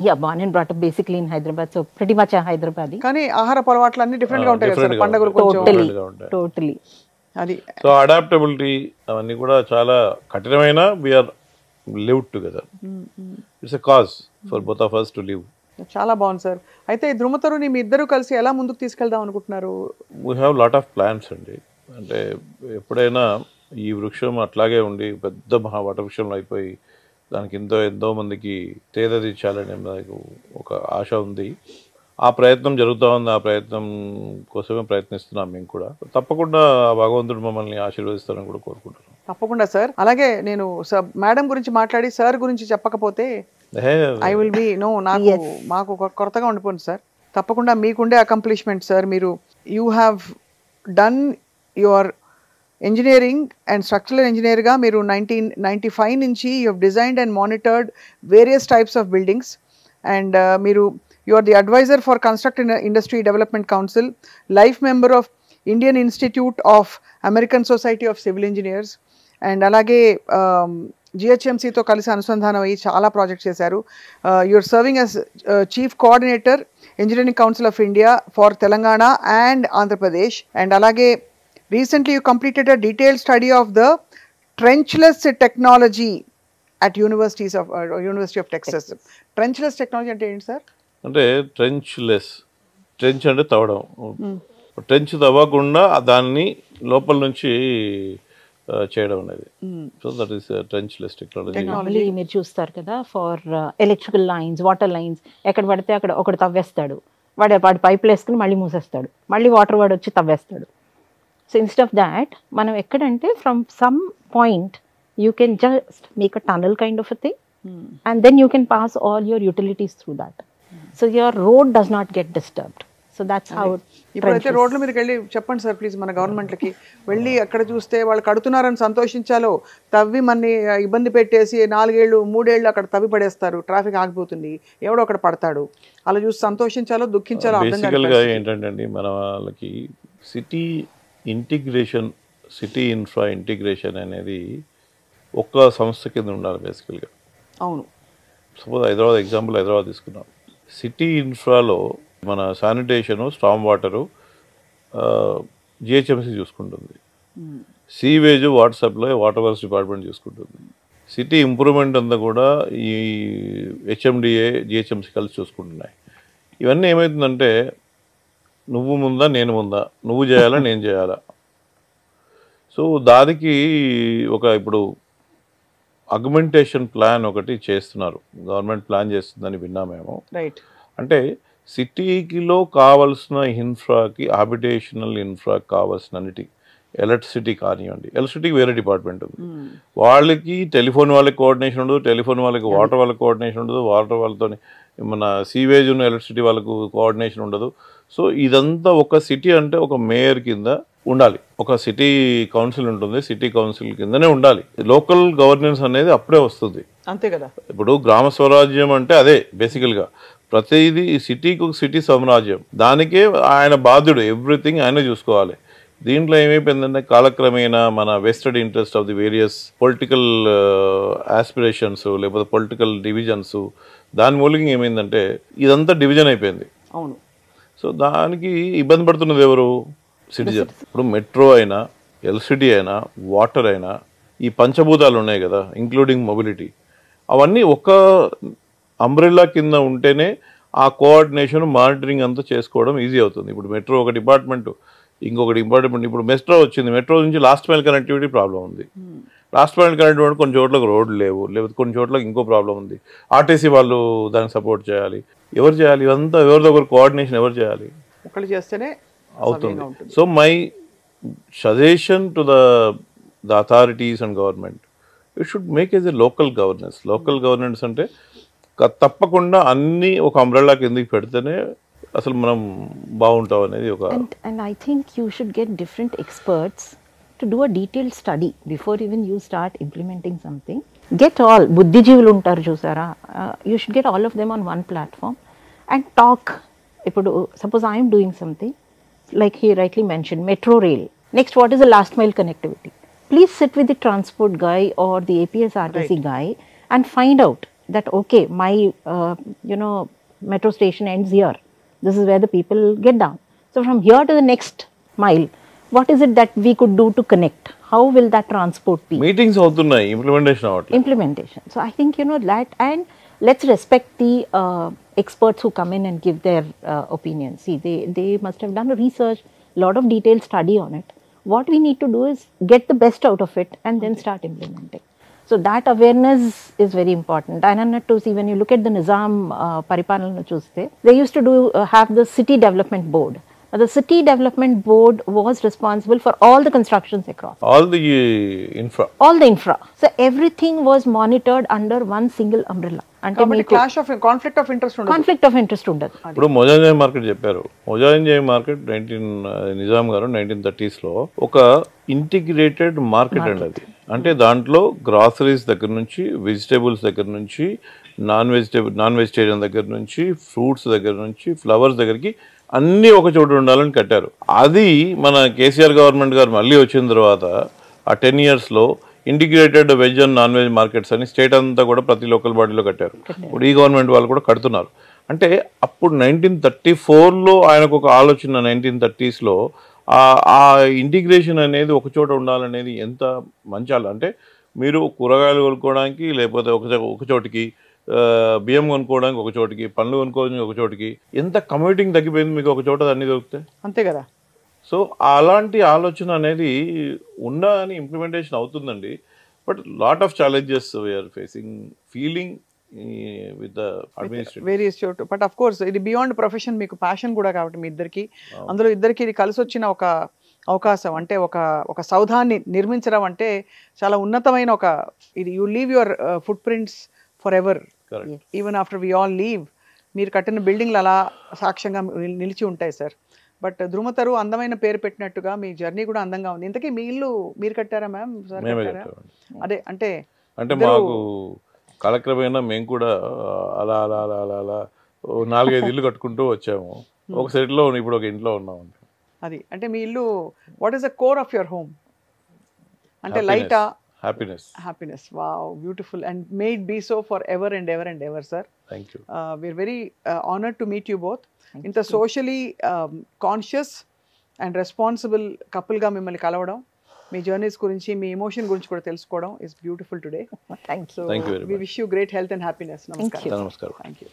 yeah, born and brought up basically in Hyderabad. So pretty much a Hyderabadi. కానీ ఆహార అలవాట్లు అన్ని different గా ఉంటాయి కదా సార్, పండుగలు కొంచెం. Totally. అది. సో అడాప్టబిలిటీ అవన్నీ కూడా చాలా కఠినమైన we are lived together. It's a cause for both of us to live. చాలా బాగుంది సార్. అయితే ఈ ధృమతరుని మీ ఇద్దరు కలిసి ఎలా ముందుకు తీసుకెళ్దాం అనుకుంటున్నారు? We have lot of plans అండి. అంటే ఎప్పుడైనా ఈ వృక్షం అట్లాగే ఉండి పెద్ద వటవృక్షంలో అయిపోయి దానికి ఎంతో మందికి తేదీచ్చాలని నాకు ఒక ఆశ ఉంది. ఆ ప్రయత్నం జరుగుతూ ఉంది. ఆ ప్రయత్నం కోసమే ప్రయత్నిస్తున్నాం మేము కూడా. తప్పకుండా భగవంతుడు మమ్మల్ని ఆశీర్వదిస్తారని కూడా కోరుకుంటున్నాం. తప్పకుండా సార్. అలాగే నేను మేడం గురించి మాట్లాడి సార్ గురించి చెప్పకపోతే ఐ విల్ బి మాకు కొత్తగా ఉండిపోయింది సార్. తప్పకుండా మీకుండే అకంప్లిష్మెంట్ సార్. మీరు you have done your engineering and structural ఇంజనీర్గా మీరు 1995 నుంచి you have designed and monitored various types of buildings. And మీరు you are the advisor for construct industry development council, life member of Indian institute of American society of civil engineers. And అలాగే జిహెచ్ఎంసీతో కలిసి అనుసంధానం అయ్యి చాలా projects చేశారు. You are serving as chief coordinator engineering council of India for Telangana and Andhra Pradesh. And అలాగే recently you completed a detailed study of the trenchless technology at University of Texas. Trenchless technology అంటే ఏంటి సార్? అంటే ట్రెంచ్ అంటే తవ్వడం. Trench తవ్వకుండా దాన్ని లోపల నుంచి చేయడం అనేది. So that is trenchless technology. మీరు చూస్తారు కదా, for electrical lines, water lines, ఎక్కడ పడితే అక్కడ ఒకటి తవ్వేస్తాడు, వాడి పైపులు వేసుకుని మళ్ళీ మూసేస్తాడు, మళ్ళీ వాటర్ వాడు వచ్చి తవ్వేస్తాడు. So instead of that, మనం ఎక్కడంటే from some point you can just make a tunnel kind of a thing, and then you can pass all your utilities through that. So your road does not get disturbed. So that's how. ఇప్పుడైతే రోడ్ల మీదకి వెళ్ళి చెప్పండి sir please, మన గవర్నమెంట్లకి వెళ్ళి అక్కడ చూస్తే వాళ్ళు కడుతున్నారని సంతోషించాలో, తవ్వి మనని ఇబ్బంది పెట్టేసి 4 ఏళ్ళు 3 ఏళ్ళు అక్కడ తవ్వి పడేస్తారు, ట్రాఫిక్ ఆగిపోతుంది, ఎవడో అక్కడ పడతాడు, అలా చూసి సంతోషించాలో దుఃఖించాలో అర్థం కాదు. బేసికల్గా ఏంటంటే మన వాళ్ళకి city integration, city infra integration అనేది ఒక్క సంస్థ కింద ఉండాలి బేసికల్గా. అవును. సపోజ్ హైదరాబాద్ తీసుకున్నాం. సిటీ ఇన్ఫ్రాలో మన శానిటేషను, స్టామ్ వాటరు జిహెచ్ఎంసీ చూసుకుంటుంది, సీవేజ్ వాట్సాప్లో వాటర్ వర్క్స్ డిపార్ట్మెంట్ చూసుకుంటుంది, సిటీ ఇంప్రూవ్మెంట్ అంతా కూడా ఈ హెచ్ఎండిఏ జిహెచ్ఎంసీ కలిసి చూసుకుంటున్నాయి. ఇవన్నీ ఏమవుతుందంటే నువ్వు ముందా నేను ముందా, నువ్వు చేయాలా నేను చేయాలా. సో దానికి ఇప్పుడు అగ్మెంటేషన్ ప్లాన్ ఒకటి చేస్తున్నారు, గవర్నమెంట్ ప్లాన్ చేస్తుందని విన్నామేమో. రైట్. అంటే సిటీకిలో కావాల్సిన ఇన్ఫ్రాకి, హాబిటేషనల్ ఇన్ఫ్రాకి కావాల్సిన అన్నిటి, ఎలక్ట్రిసిటీ కానివ్వండి, ఎలక్ట్రిసిటీకి వేరే డిపార్ట్మెంట్ ఉంది, వాళ్ళకి టెలిఫోన్ వాళ్ళకి కోఆర్డినేషన్ ఉండదు, టెలిఫోన్ వాళ్ళకి వాటర్ వాళ్ళకి కోఆర్డినేషన్ ఉండదు, వాటర్ వాళ్ళతో మన సీవేజ్ ఉన్న ఎలక్ట్రిసిటీ వాళ్ళకు కోఆర్డినేషన్ ఉండదు. సో ఇదంతా ఒక సిటీ అంటే ఒక మేయర్ కింద ఉండాలి, ఒక సిటీ కౌన్సిల్ ఉంటుంది, సిటీ కౌన్సిల్ కిందనే ఉండాలి. లోకల్ గవర్నెన్స్ అనేది అప్పుడే వస్తుంది. అంతే కదా. ఇప్పుడు గ్రామ స్వరాజ్యం అంటే అదే బేసికల్గా, ప్రతిదీ సిటీకి ఒక సిటీ సామ్రాజ్యం, దానికే ఆయన బాధ్యుడు, ఎవ్రీథింగ్ ఆయన చూసుకోవాలి. దీంట్లో ఏమైపోయిందంటే కాలక్రమేణా మన vested interest of the various political aspirations లేకపోతే పొలిటికల్ డివిజన్స్, దాని మూలంగా ఏమైందంటే ఇదంతా డివిజన్ అయిపోయింది. అవును. సో దానికి ఇబ్బంది పడుతున్నది ఎవరు? సిటిజన్. ఇప్పుడు మెట్రో అయినా, ఎలక్ట్రిసిటీ అయినా, వాటర్ అయినా, ఈ పంచభూతాలు ఉన్నాయి కదా, ఇంక్లూడింగ్ మొబిలిటీ, అవన్నీ ఒక అంబ్రెల్లా కింద ఉంటేనే ఆ కోఆర్డినేషన్, మానిటరింగ్ అంతా చేసుకోవడం ఈజీ అవుతుంది. ఇప్పుడు మెట్రో ఒక డిపార్ట్మెంట్, ఇంకొకటి ఇంపార్టెంట్. ఇప్పుడు మెట్రో వచ్చింది, మెట్రో నుంచి లాస్ట్ మైల్ కనెక్టివిటీ ప్రాబ్లం ఉంది. లాస్ట్ మైల్ కనెక్టివిటీ కొన్ని చోట్లకు రోడ్లు లేవు, లేకపోతే కొన్ని చోట్లకి ఇంకో ప్రాబ్లం ఉంది. ఆర్టీసీ వాళ్ళు దానికి సపోర్ట్ చేయాలి. ఎవరు చేయాలి ఇదంతా? ఎవరిదో ఒకరు కోఆర్డినేషన్ ఎవరు చేయాలి? ఒకళ్ళు చేస్తేనే అవుతుంది. So my suggestion to the authorities and government, it should make as a local governance. Local governance అంటే తప్పకుండా అన్నీ ఒక అంబ్రెల్లా కిందకి పెడితేనే అసలు మనం బాగుంటాం అనేది ఒక. And I think you should get different experts to do a detailed study before even you start implementing something. Get all buddhijivulu untaru chusara, you should get all of them on one platform and talk. Ipudu suppose I am doing something like he rightly mentioned, metro rail. Next, what is the last mile connectivity? Please sit with the transport guy or the APSRTC guy and find out that okay, my metro station ends here. This is where the people get down. So from here to the next mile, what is it that we could do to connect? How will that transport be? Meetings అవుతున్నాయి, implementation అవ్వట్లేదు. Implementation. So I think that, and let's respect the experts who come in and give their opinions. See, they must have done a research, lot of detailed study on it. What we need to do is get the best out of it and then start implementing. So that awareness is very important. And to see, when you look at the Nizam Paripalana chuste, they used to have the City Development Board. The City Development Board was responsible for all the constructions across. All the infra. All the infra. So everything was monitored under one single umbrella. కాబట్టి clash of conflict of interest ఉండదు. Conflict of interest ఉండదు. ఇప్పుడు మొజాంజాయ్ market చెప్పారు. మొజాంజాయ్ market Nizam గారు 1930s లో ఒక integrated market అండి అది. అంటే దాంట్లో గ్రాసరీస్ దగ్గర నుంచి, వెజిటేబుల్స్ దగ్గర నుంచి, నాన్ వెజిటేరియన్ దగ్గర నుంచి, ఫ్రూట్స్ దగ్గర నుంచి, ఫ్లవర్స్ దగ్గరికి అన్నీ ఒక చోట ఉండాలని కట్టారు. అది మన కేసీఆర్ గవర్నమెంట్ గారు మళ్ళీ వచ్చిన తర్వాత ఆ 10 years లో integrated veg and non veg markets అని స్టేట్ అంతా కూడా ప్రతి లోకల్ బాడీలో కట్టారు. ఇప్పుడు ఈ గవర్నమెంట్ వాళ్ళు కూడా కడుతున్నారు. అంటే అప్పుడు 1934లో ఆయనకు ఒక ఆలోచన, 1930s లో ఆ ఇంటిగ్రేషన్ అనేది ఒక చోట ఉండాలనేది ఎంత మంచి అంటే, మీరు కూరగాయలు కొనుక్కోవడానికి లేకపోతే ఒక చోటికి, బియ్యం కొనుక్కోవడానికి ఒక చోటికి, పండ్లు కొనుక్కోవడానికి ఒక చోటికి, ఎంత కమ్యూటింగ్ తగ్గిపోయింది, మీకు ఒక చోట అన్నీ దొరుకుతాయి. అంతే కదా. సో అలాంటి ఆలోచన అనేది ఉన్నా అని ఇంప్లిమెంటేషన్ అవుతుందండి. But lot of challenges we are facing, feeling with the administration various చోట్. బట్ ఆఫ్ కోర్స్ ఇది బియాండ్ ప్రొఫెషన్, మీకు ప్యాషన్ కూడా కాబట్టి మీ ఇద్దరికి, అందులో ఇద్దరికి ఇది కలిసి వచ్చిన ఒక అవకాశం. అంటే ఒక సౌధాన్ని నిర్మించడం అంటే చాలా ఉన్నతమైన ఒక ఇది. You leave your footprints forever, even after we all leave. మీరు కట్టిన బిల్డింగ్లు అలా సాక్ష్యంగా నిలిచి ఉంటాయి సార్. బట్ ధృమతరు అందమైన పేరు పెట్టినట్టుగా మీ జర్నీ కూడా అందంగా ఉంది. ఇంతకీ మీ ఇల్లు మీరు కట్టారా మ్యామ్? అదే అంటే మాకు కాలక్రమేణా మేము కూడా అలా 4-5 ఇల్లు కట్టుకుంటూ వచ్చాము. ఒక సెట్లో ఇప్పుడు ఒక ఇంట్లో ఉన్నాం. అది అంటే మీ ఇల్లు, what is the core of your home? అంటే లైటా? Happiness. Wow, beautiful. And may it be so for ever and ever and ever sir. Thank you. We are very honoured to meet you both. ఇంత socially conscious and responsible కపుల్గా మిమ్మల్ని కలవడం, మీ journeys గురించి, మీ emotion గురించి కూడా తెలుసుకోవడం is beautiful today. Thank you. So we wish you great health and happiness. Namaskar. Namaskar. Thank you.